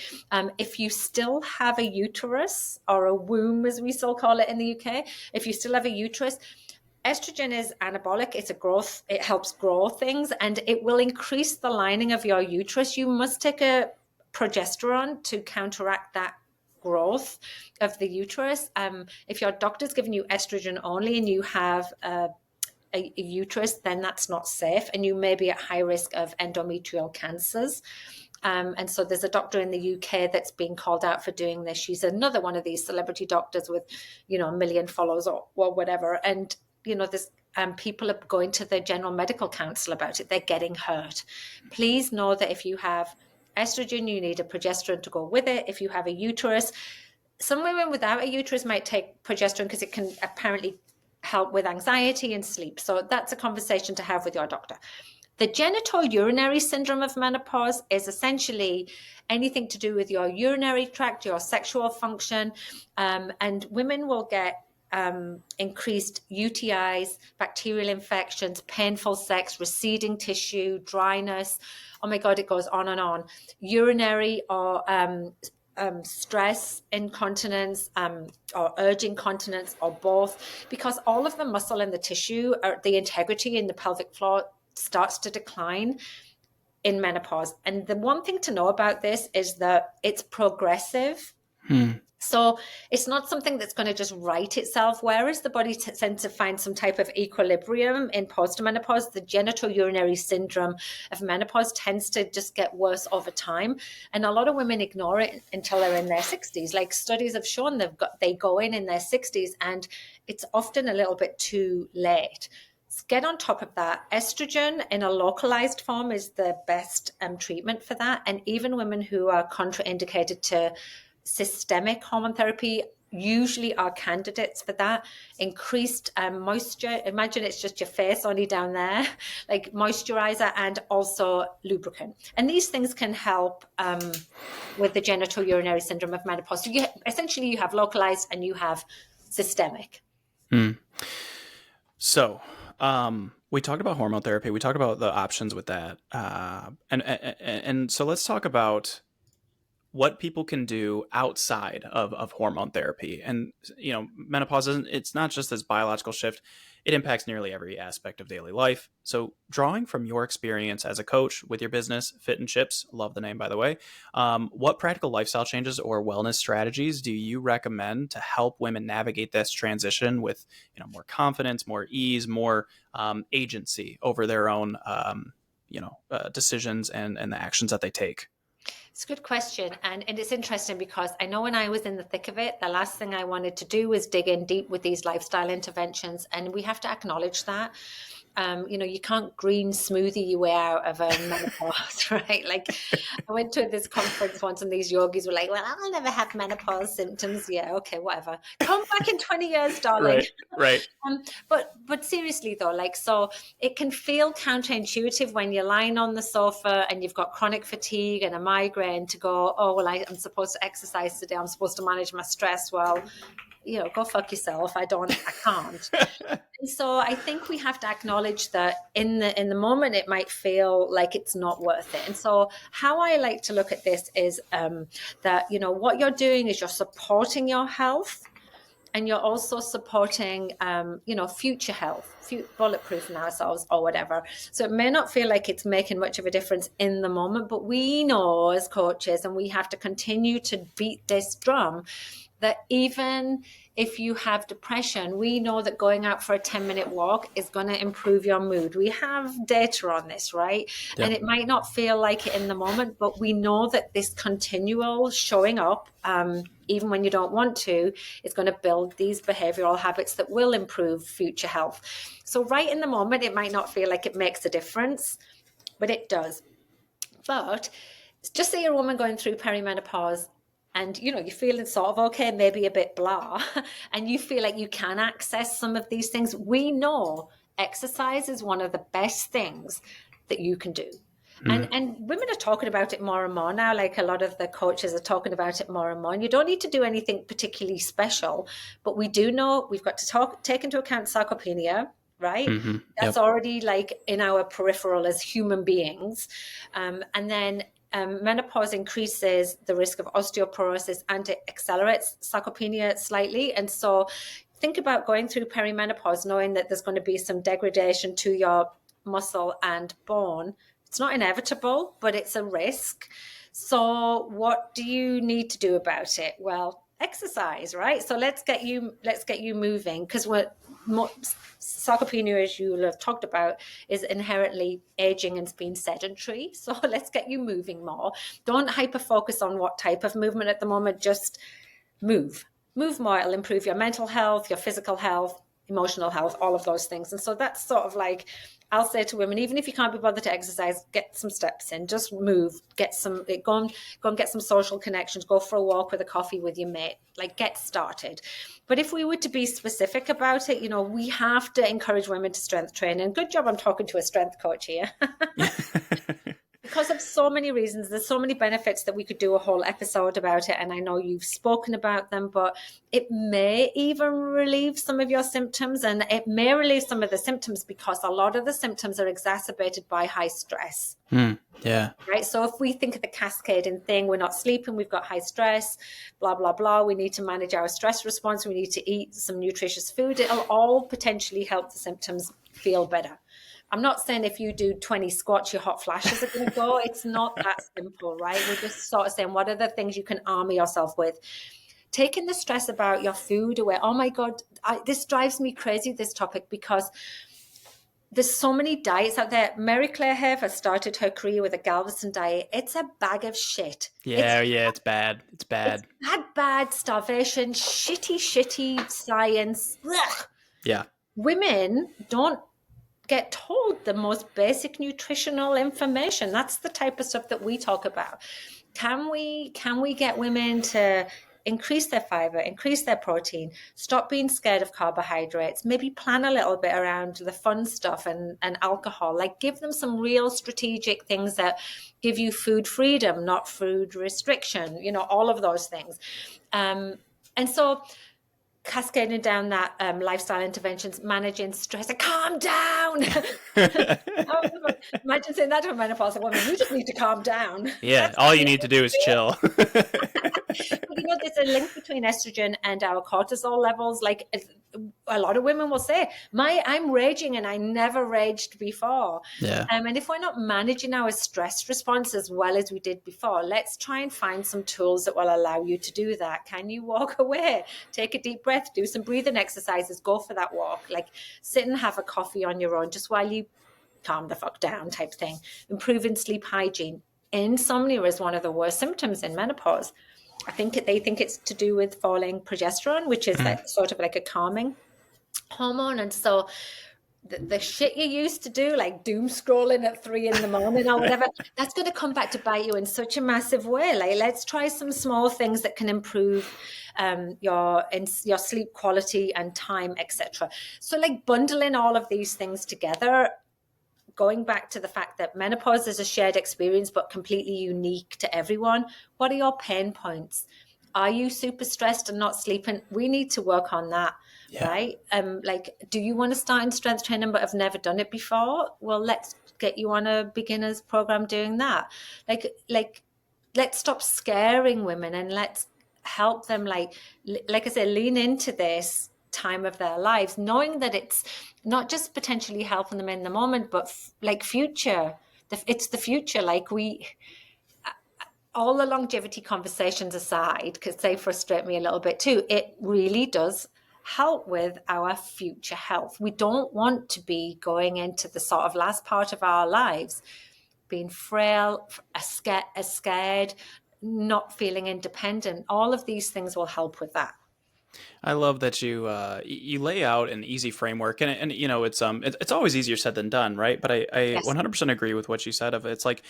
If you still have a uterus, or a womb, as we still call it in the UK, if you still have a uterus, estrogen is anabolic. It helps grow things, and it will increase the lining of your uterus. You must take a progesterone to counteract that growth of the uterus. If your doctor's given you estrogen only and you have a uterus, then that's not safe, and you may be at high risk of endometrial cancers. And so there's a doctor in the UK that's being called out for doing this. She's another one of these celebrity doctors with, a million followers or whatever. And, there's people are going to the general medical council about it. They're getting hurt. Please know that if you have estrogen, you need a progesterone to go with it. If you have a uterus, some women without a uterus might take progesterone because it can apparently help with anxiety and sleep. So that's a conversation to have with your doctor. The genital urinary syndrome of menopause is essentially anything to do with your urinary tract, your sexual function, and women will get increased UTIs, bacterial infections, painful sex, receding tissue, dryness. Oh my God, it goes on and on. Urinary or stress incontinence, or urge incontinence, or both, because all of the muscle and the tissue, the integrity in the pelvic floor starts to decline in menopause. And the one thing to know about this is that it's progressive. So it's not something that's going to just right itself. Whereas the body tends to find some type of equilibrium in postmenopause, the genital urinary syndrome of menopause tends to just get worse over time. And a lot of women ignore it until they're in their 60s. Like studies have shown they go in their 60s, and it's often a little bit too late. Get on top of that. Estrogen in a localized form is the best treatment for that. And even women who are contraindicated to systemic hormone therapy usually are candidates for that. Increased moisture. Imagine it's just your face only down there, like moisturizer, and also lubricant. And these things can help with the genital urinary syndrome of menopause. So you have localized and you have systemic. So we talked about hormone therapy. We talked about the options with that. And so let's talk about what people can do outside of hormone therapy. And, menopause it's not just this biological shift. It impacts nearly every aspect of daily life. So drawing from your experience as a coach with your business, Fit and Chips, love the name, by the way, what practical lifestyle changes or wellness strategies do you recommend to help women navigate this transition with, more confidence, more ease, more agency over their own, decisions and the actions that they take? It's a good question. And it's interesting because I know when I was in the thick of it, the last thing I wanted to do was dig in deep with these lifestyle interventions. And we have to acknowledge that. You can't green smoothie your way out of a menopause, right? Like I went to this conference once and these yogis were like, well, I'll never have menopause symptoms. Yeah, okay, whatever. Come back in 20 years, darling. Right. But seriously though, so it can feel counterintuitive when you're lying on the sofa and you've got chronic fatigue and a migraine to go, oh, well, I'm supposed to exercise today. I'm supposed to manage my stress. Well, go fuck yourself. I can't. And so I think we have to acknowledge that in the moment, it might feel like it's not worth it. And so how I like to look at this is that, what you're doing is you're supporting your health, and you're also supporting, future health, bulletproofing ourselves or whatever. So it may not feel like it's making much of a difference in the moment, but we know as coaches, and we have to continue to beat this drum, that even if you have depression, we know that going out for a 10-minute walk is going to improve your mood. We have data on this, right? Yeah. And it might not feel like it in the moment, but we know that this continual showing up, even when you don't want to, is going to build these behavioral habits that will improve future health. So right in the moment, it might not feel like it makes a difference, but it does. But just say you're a woman going through perimenopause, and, you're feeling sort of okay, maybe a bit blah, and you feel like you can access some of these things. We know exercise is one of the best things that you can do. And women are talking about it more and more now. Like a lot of the coaches are talking about it more and more. And you don't need to do anything particularly special, but we do know we've got to take into account sarcopenia, right? That's already like in our peripheral as human beings. And then menopause increases the risk of osteoporosis and it accelerates sarcopenia slightly. And so think about going through perimenopause, knowing that there's going to be some degradation to your muscle and bone. It's not inevitable, but it's a risk. So what do you need to do about it? Well, exercise, right? So let's get you moving, because sarcopenia, as you have talked about, is inherently aging and being sedentary. So let's get you moving more. Don't hyper focus on what type of movement at the moment. Just move more. It'll improve your mental health, your physical health, emotional health, all of those things. And so that's sort of like, I'll say to women, even if you can't be bothered to exercise, get some steps in, just move, go and get some social connections, go for a walk with a coffee with your mate, like get started. But if we were to be specific about it, we have to encourage women to strength train. And good job I'm talking to a strength coach here. Because of so many reasons, there's so many benefits that we could do a whole episode about it. And I know you've spoken about them, but it may even relieve some of your symptoms, and it may relieve some of the symptoms because a lot of the symptoms are exacerbated by high stress. Yeah. Right. So if we think of the cascading thing, we're not sleeping, we've got high stress, blah, blah, blah. We need to manage our stress response. We need to eat some nutritious food. It'll all potentially help the symptoms feel better. I'm not saying if you do 20 squats, your hot flashes are going to go. It's not that simple, right? We're just sort of saying, what are the things you can armor yourself with? Taking the stress about your food away. Oh my God, this drives me crazy, this topic, because there's so many diets out there. Mary Claire Hare has started her career with a Galveston diet. It's a bag of shit. It's bad. It's bad. It's bad starvation, shitty science. Ugh. Yeah. Women don't get told the most basic nutritional information. That's the type of stuff that we talk about. Can we get women to increase their fiber, increase their protein, stop being scared of carbohydrates, maybe plan a little bit around the fun stuff and alcohol, like give them some real strategic things that give you food freedom, not food restriction, all of those things. And so cascading down that lifestyle interventions, managing stress, and calm down. Imagine saying that to a menopausal woman, you just need to calm down. Yeah, all you need to do is chill. There's a link between estrogen and our cortisol levels. Like a lot of women will say, I'm raging and I never raged before. Yeah. And if we're not managing our stress response as well as we did before, let's try and find some tools that will allow you to do that. Can you walk away? Take a deep breath, do some breathing exercises, go for that walk, like sit and have a coffee on your own just while you calm the fuck down type thing. Improving sleep hygiene. Insomnia is one of the worst symptoms in menopause. They think it's to do with falling progesterone, which is like sort of like a calming hormone. And so the shit you used to do, like doom scrolling at 3 a.m. or whatever, that's going to come back to bite you in such a massive way. Like, let's try some small things that can improve your sleep quality and time, etc. So like bundling all of these things together, going back to the fact that menopause is a shared experience, but completely unique to everyone. What are your pain points? Are you super stressed and not sleeping? We need to work on that, right? Do you want to start in strength training but have never done it before? Well, let's get you on a beginner's program doing that. Like let's stop scaring women and let's help them, like I said, lean into this time of their lives, knowing that it's not just potentially helping them in the moment, but future. It's the future. All the longevity conversations aside, because they frustrate me a little bit too, it really does help with our future health. We don't want to be going into the sort of last part of our lives being frail, scared, not feeling independent. All of these things will help with that. I love that you lay out an easy framework, and it's always easier said than done, right? But I Yes. 100% agree with what you said of it. It's like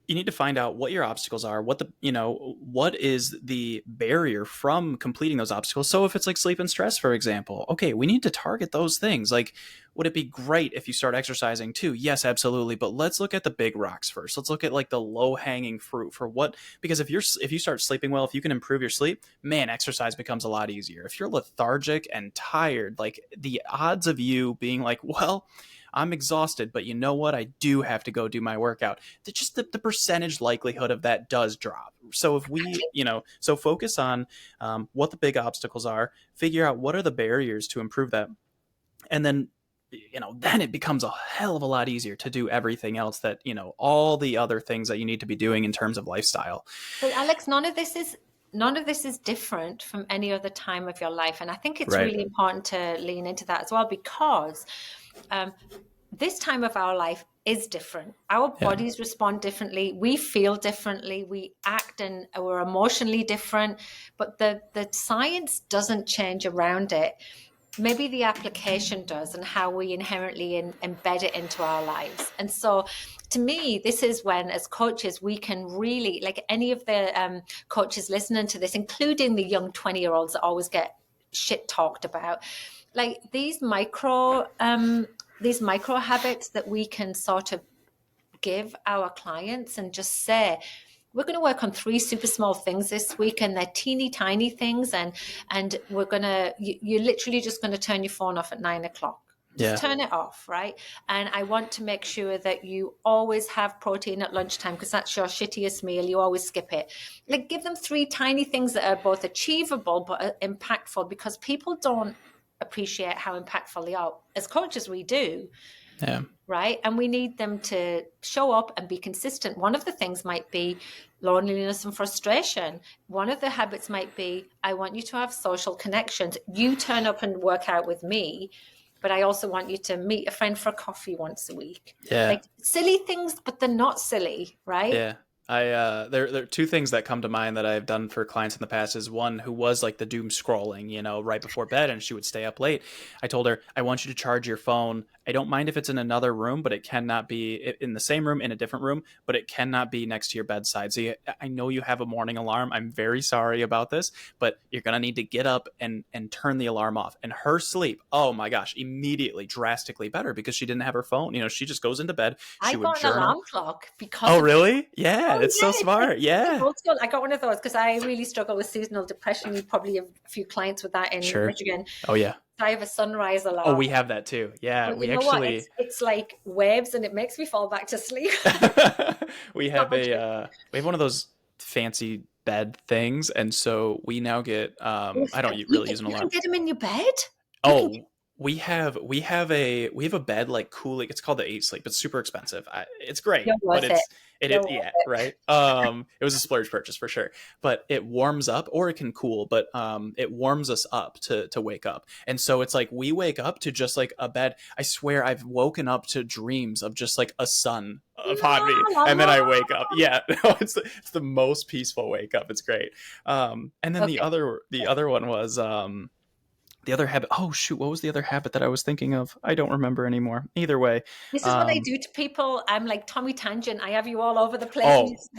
you need to find out what your obstacles are, what is the barrier from completing those obstacles. So if it's like sleep and stress, for example, okay, we need to target those things. Like, would it be great if you start exercising too? Yes, absolutely. But let's look at the big rocks first. Let's look at like the low hanging fruit for what, because if you start sleeping well, if you can improve your sleep, man, exercise becomes a lot easier. If you're lethargic and tired, like the odds of you being like, well, I'm exhausted, but you know what? I do have to go do my workout. The percentage likelihood of that does drop. So if we, so focus on what the big obstacles are, figure out what are the barriers to improve that. And then, then it becomes a hell of a lot easier to do everything else that, all the other things that you need to be doing in terms of lifestyle. But Alex, none of this is different from any other time of your life. And I think it's Right. really important to lean into that as well, because this time of our life is different. Our bodies respond differently. We feel differently. We act and we're emotionally different, but the science doesn't change around it. Maybe the application does, and how we inherently embed it into our lives. And so to me, this is when, as coaches, we can really, like any of the coaches listening to this, including the young 20-year-olds that always get shit talked about, like these micro habits that we can sort of give our clients and just say, we're going to work on 3 super small things this week, and they're teeny tiny things. And we're going to, you're literally just going to turn your phone off at 9:00. Just turn it off, right? And I want to make sure that you always have protein at lunchtime, because that's your shittiest meal. You always skip it. Like, give them 3 tiny things that are both achievable but impactful, because people don't appreciate how impactful they are. As coaches, we do. Yeah. Right. And we need them to show up and be consistent. One of the things might be loneliness and frustration. One of the habits might be, I want you to have social connections. You turn up and work out with me, but I also want you to meet a friend for a coffee once a week. Yeah. Like silly things, but they're not silly, right? Yeah. There are 2 things that come to mind that I've done for clients in the past. Is one who was like the doom scrolling, right before bed, and she would stay up late. I told her, I want you to charge your phone. I don't mind if it's in another room, but it cannot be in the same room, in a different room, but it cannot be next to your bedside. So I know you have a morning alarm. I'm very sorry about this, but you're going to need to get up and turn the alarm off. And her sleep, oh my gosh, immediately drastically better, because she didn't have her phone. She just goes into bed. She would got journal. an alarm clock because Oh, really? Yeah, it's so smart. Yeah. I got one of those because I really struggle with seasonal depression. You probably have a few clients with that in Michigan. Oh, yeah. I have a sunrise alarm. Oh, we have that too. Yeah, but it's like waves, and it makes me fall back to sleep. we have one of those fancy bed things, and so we now get I don't really use an alarm. You can get them in your bed. We have a bed like cooling. It's called the 8 Sleep. It's super expensive. It's great, but right. It was a splurge purchase for sure. But it warms up, or it can cool, but it warms us up to wake up. And so it's like we wake up to just like a bed. I swear I've woken up to dreams of just like a sun upon me, and then I wake up. Yeah, it's the most peaceful wake up. It's great. And then the other one was the other habit. Oh shoot, what was the other habit that I was thinking of? I don't remember anymore. Either way, this is what I do to people. I'm like Tommy Tangent. I have you all over the place.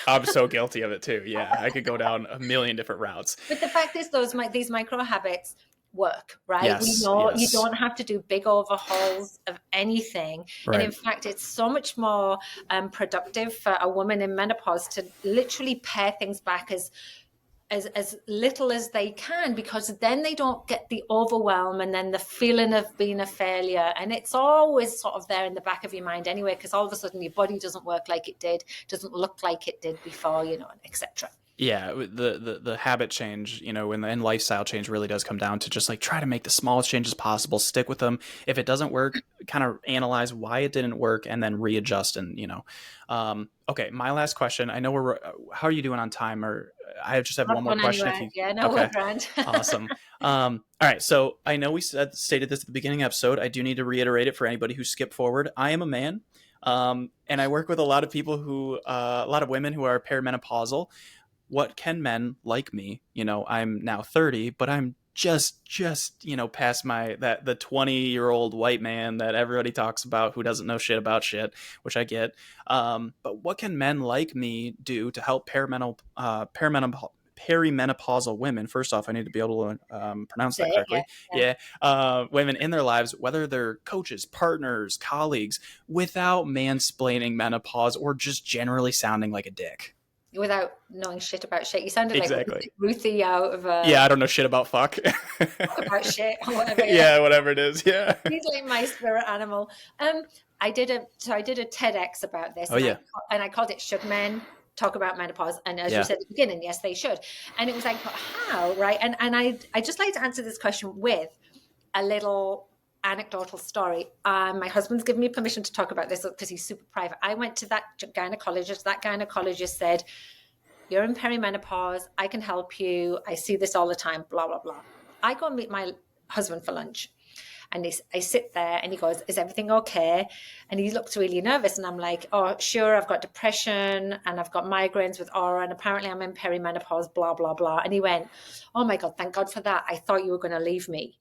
I'm so guilty of it too. Yeah, I could go down a million different routes. But the fact is, these micro habits work, right? Yes, we know you don't have to do big overhauls of anything. Right. And in fact, it's so much more productive for a woman in menopause to literally pare things back as little as they can, because then they don't get the overwhelm and then the feeling of being a failure. And it's always sort of there in the back of your mind anyway, because all of a sudden your body doesn't work like it did, doesn't look like it did before, etc. Yeah, the habit change, and lifestyle change really does come down to just like try to make the smallest changes possible, stick with them. If it doesn't work, kind of analyze why it didn't work, and then readjust. And okay, my last question. I know how are you doing on time? Or I just have one more question. We're grand. Awesome. All right, so I know we stated this at the beginning of the episode. I do need to reiterate it for anybody who skipped forward. I am a man, and I work with a lot of people a lot of women who are perimenopausal. What can men like me? I'm now 30, but I'm just past the 20-year-old white man that everybody talks about who doesn't know shit about shit, which I get. But what can men like me do to help perimenopausal women? First off, I need to be able to pronounce that correctly. Women in their lives, whether they're coaches, partners, colleagues, without mansplaining menopause or just generally sounding like a dick. Without knowing shit about shit. You sounded exactly. like Ruthie out of a... Yeah, I don't know shit about fuck. about shit or whatever. Yeah, whatever it is. Yeah. He's like my spirit animal. I did a TEDx about this. And I called it Should Men Talk About Menopause? And as you said at the beginning, yes, they should. And it was like, how, right? And I just like to answer this question with a little anecdotal story. My husband's given me permission to talk about this because he's super private. I went to that gynecologist. That gynecologist said, you're in perimenopause. I can help you. I see this all the time, blah, blah, blah. I go and meet my husband for lunch. And I sit there and he goes, is everything okay? And he looks really nervous. And I'm like, oh, sure, I've got depression and I've got migraines with aura. And apparently I'm in perimenopause, blah, blah, blah. And he went, oh my God, thank God for that. I thought you were going to leave me.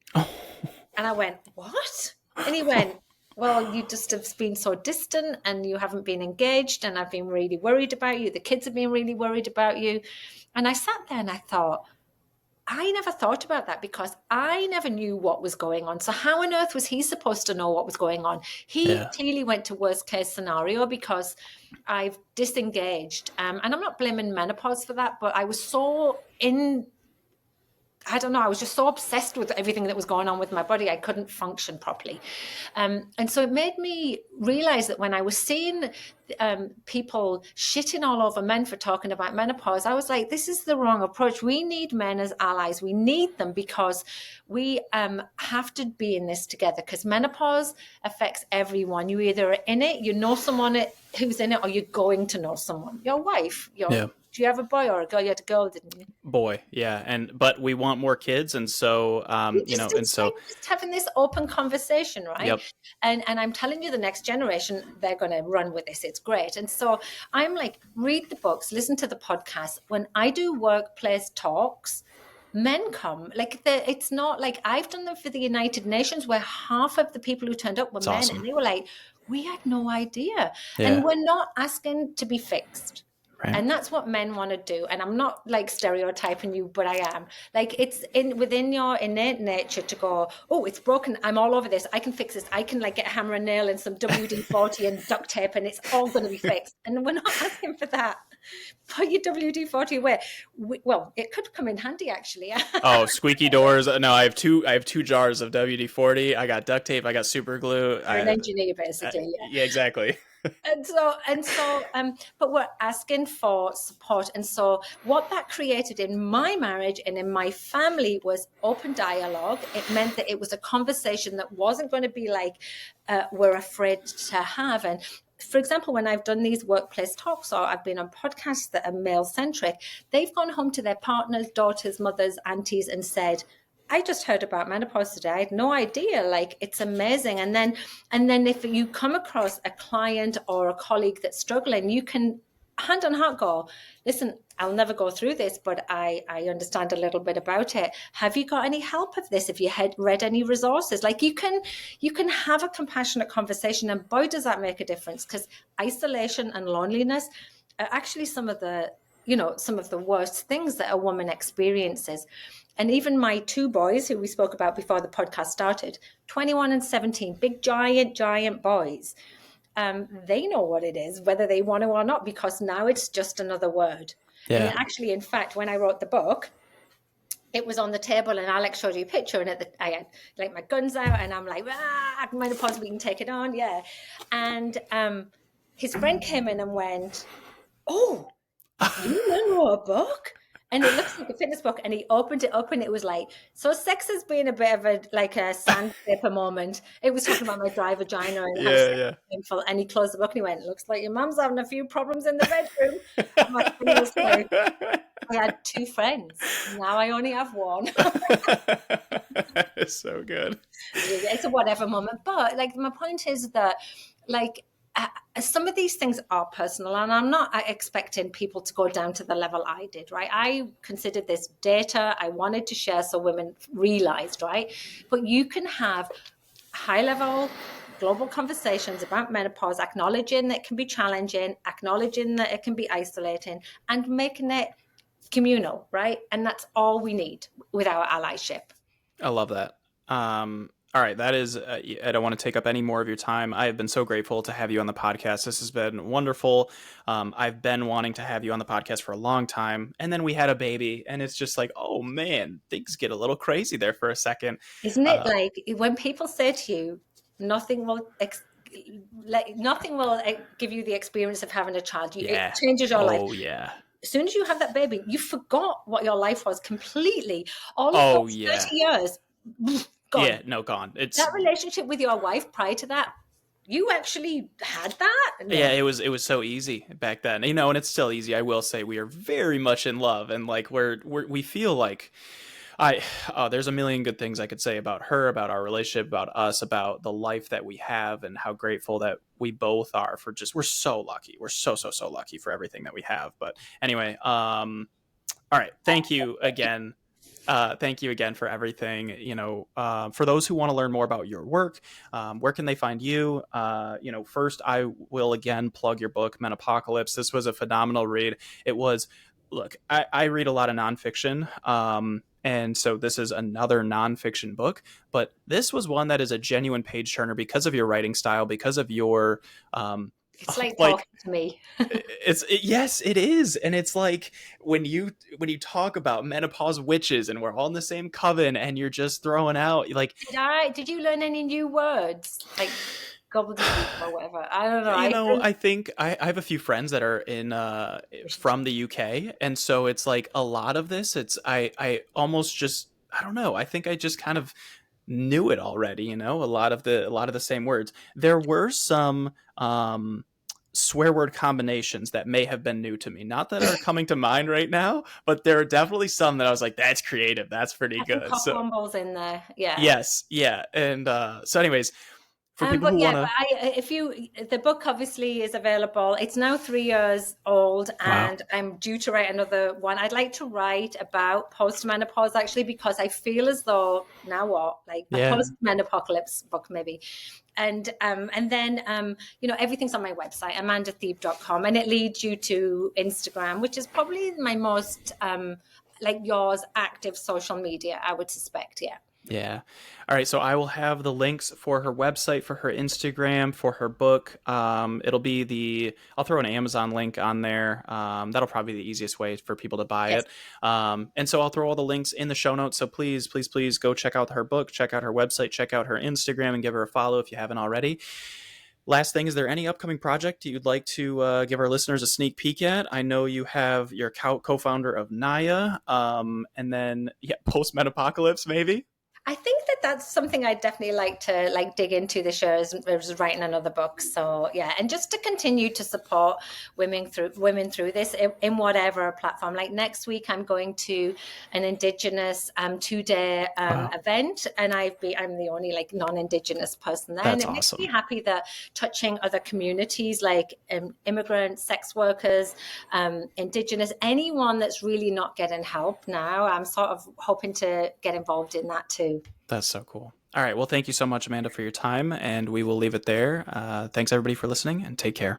And I went, what? And he went, well, you just have been so distant and you haven't been engaged. And I've been really worried about you. The kids have been really worried about you. And I sat there and I thought, I never thought about that because I never knew what was going on. So how on earth was he supposed to know what was going on? He clearly went to worst case scenario because I've disengaged. And I'm not blaming menopause for that, but I was so I don't know, I was just so obsessed with everything that was going on with my body, I couldn't function properly. And so it made me realize that when I was seeing people shitting all over men for talking about menopause, I was like, this is the wrong approach. We need men as allies. We need them because we have to be in this together because menopause affects everyone. You either are in it, you know someone who's in it, or you're going to know someone. Your wife, do you have a boy or a girl? You had a girl, didn't you? Boy, yeah. But we want more kids. And so, just having this open conversation, right? Yep. And I'm telling you, the next generation, they're going to run with this. It's great. And so I'm like, read the books, listen to the podcasts. When I do workplace talks, men come. Like, it's not like I've done them for the United Nations where half of the people who turned up were men. Awesome. And they were like, we had no idea. Yeah. And we're not asking to be fixed. Right. And that's what men want to do. And I'm not like stereotyping you, but I am. Like, it's within your innate nature to go, oh, it's broken. I'm all over this. I can fix this. I can like get a hammer and nail and some WD-40 and duct tape and it's all going to be fixed. And we're not asking for that. Put your WD-40 away. Well, it could come in handy actually. Oh, squeaky doors. No, I have two jars of WD-40. I got duct tape. I got super glue. You're an engineer basically. Yeah, exactly. And so, but we're asking for support. And so what that created in my marriage and in my family was open dialogue. It meant that it was a conversation that wasn't going to be like, we're afraid to have. And for example, when I've done these workplace talks or I've been on podcasts that are male-centric, they've gone home to their partners, daughters, mothers, aunties and said, I just heard about menopause today. I had no idea. Like, it's amazing. And then if you come across a client or a colleague that's struggling, you can hand on heart go, listen, I'll never go through this, but I understand a little bit about it. Have you got any help of this? Have you read any resources? Like, you can have a compassionate conversation, and boy, does that make a difference, because isolation and loneliness are actually some of the worst things that a woman experiences. And even my two boys, who we spoke about before the podcast started, 21 and 17, big, giant boys, they know what it is, whether they want to or not, because now it's just another word. Yeah. And actually, in fact, when I wrote the book, it was on the table and Alex showed you a picture and I had like my guns out and I'm like, menopause, we can take it on. Yeah. And his friend came in and went, oh, you wrote a book? And it looks like a fitness book. And he opened it up and it was like, so sex has been a bit of a sandpaper moment. It was talking about my dry vagina and how sex is painful. And he closed the book and he went, looks like your mum's having a few problems in the bedroom. My friend was like, I had two friends. Now I only have one. It's so good. It's a whatever moment. But like, my point is that like, some of these things are personal, and I'm not expecting people to go down to the level I did, right? I considered this data I wanted to share so women realized, right? But you can have high level global conversations about menopause, acknowledging that it can be challenging, acknowledging that it can be isolating, and making it communal, right? And that's all we need with our allyship. I love that. All right, that is. I don't want to take up any more of your time. I have been so grateful to have you on the podcast. This has been wonderful. I've been wanting to have you on the podcast for a long time, and then we had a baby, and it's just like, oh man, things get a little crazy there for a second. Isn't it like when people say to you, nothing will give you the experience of having a child. It changes your life. Oh yeah. As soon as you have that baby, you forgot what your life was completely. All of those 30 years, gone. Yeah, no, gone. It's that relationship with your wife prior to that. You actually had that? No. Yeah, it was so easy back then. You know, and it's still easy. I will say we are very much in love, and like we feel like there's a million good things I could say about her, about our relationship, about us, about the life that we have, and how grateful that we both are for we're so lucky. We're so lucky for everything that we have. But anyway, all right. Thank you again. Thank you again for everything. You know, for those who want to learn more about your work, where can they find you? You know, first I will again plug your book, Menopocalypse. This was a phenomenal read. It was, look, I read a lot of nonfiction. And so this is another nonfiction book, but this was one that is a genuine page turner because of your writing style, because of your, it's like talking to me. Yes, it is. And it's like when you talk about menopause witches and we're all in the same coven and you're just throwing out like, did you learn any new words? Like gobbledygook or whatever. I don't know. You know, I think I have a few friends that are in from the UK, and so it's like a lot of this. I almost just, I don't know. I think I just kind of knew it already. You know, a lot of the same words. There were some swear word combinations that may have been new to me, not that are coming to mind right now, but there are definitely some that I was like, that's creative. That's pretty good. So combos in there. Yeah. Yes. Yeah. And so anyways. But the book obviously is available. It's now 3 years old, and I'm due to write another one. I'd like to write about post-menopause actually, because I feel as though now what, like a post-menopocalypse book maybe. And then you know, everything's on my website, amandathebe.com, and it leads you to Instagram, which is probably my most like yours active social media, I would suspect. Yeah. All right. So I will have the links for her website, for her Instagram, for her book. It'll be I'll throw an Amazon link on there. That'll probably be the easiest way for people to buy it. And so I'll throw all the links in the show notes. So please go check out her book, check out her website, check out her Instagram, and give her a follow if you haven't already. Last thing, is there any upcoming project you'd like to give our listeners a sneak peek at? I know you have your co-founder of Naya, and then post Menopocalypse maybe. I think that's something I'd definitely like to dig into this year as writing another book. So yeah, and just to continue to support women through this in whatever platform. Like next week, I'm going to an Indigenous 2-day event, and I'm the only like non-Indigenous person there. That's and it awesome. makes me happy that touching other communities like immigrants, sex workers, Indigenous, anyone that's really not getting help now. I'm sort of hoping to get involved in that too. That's so cool. All right. Well, thank you so much, Amanda, for your time, and we will leave it there. Thanks, everybody, for listening, and take care.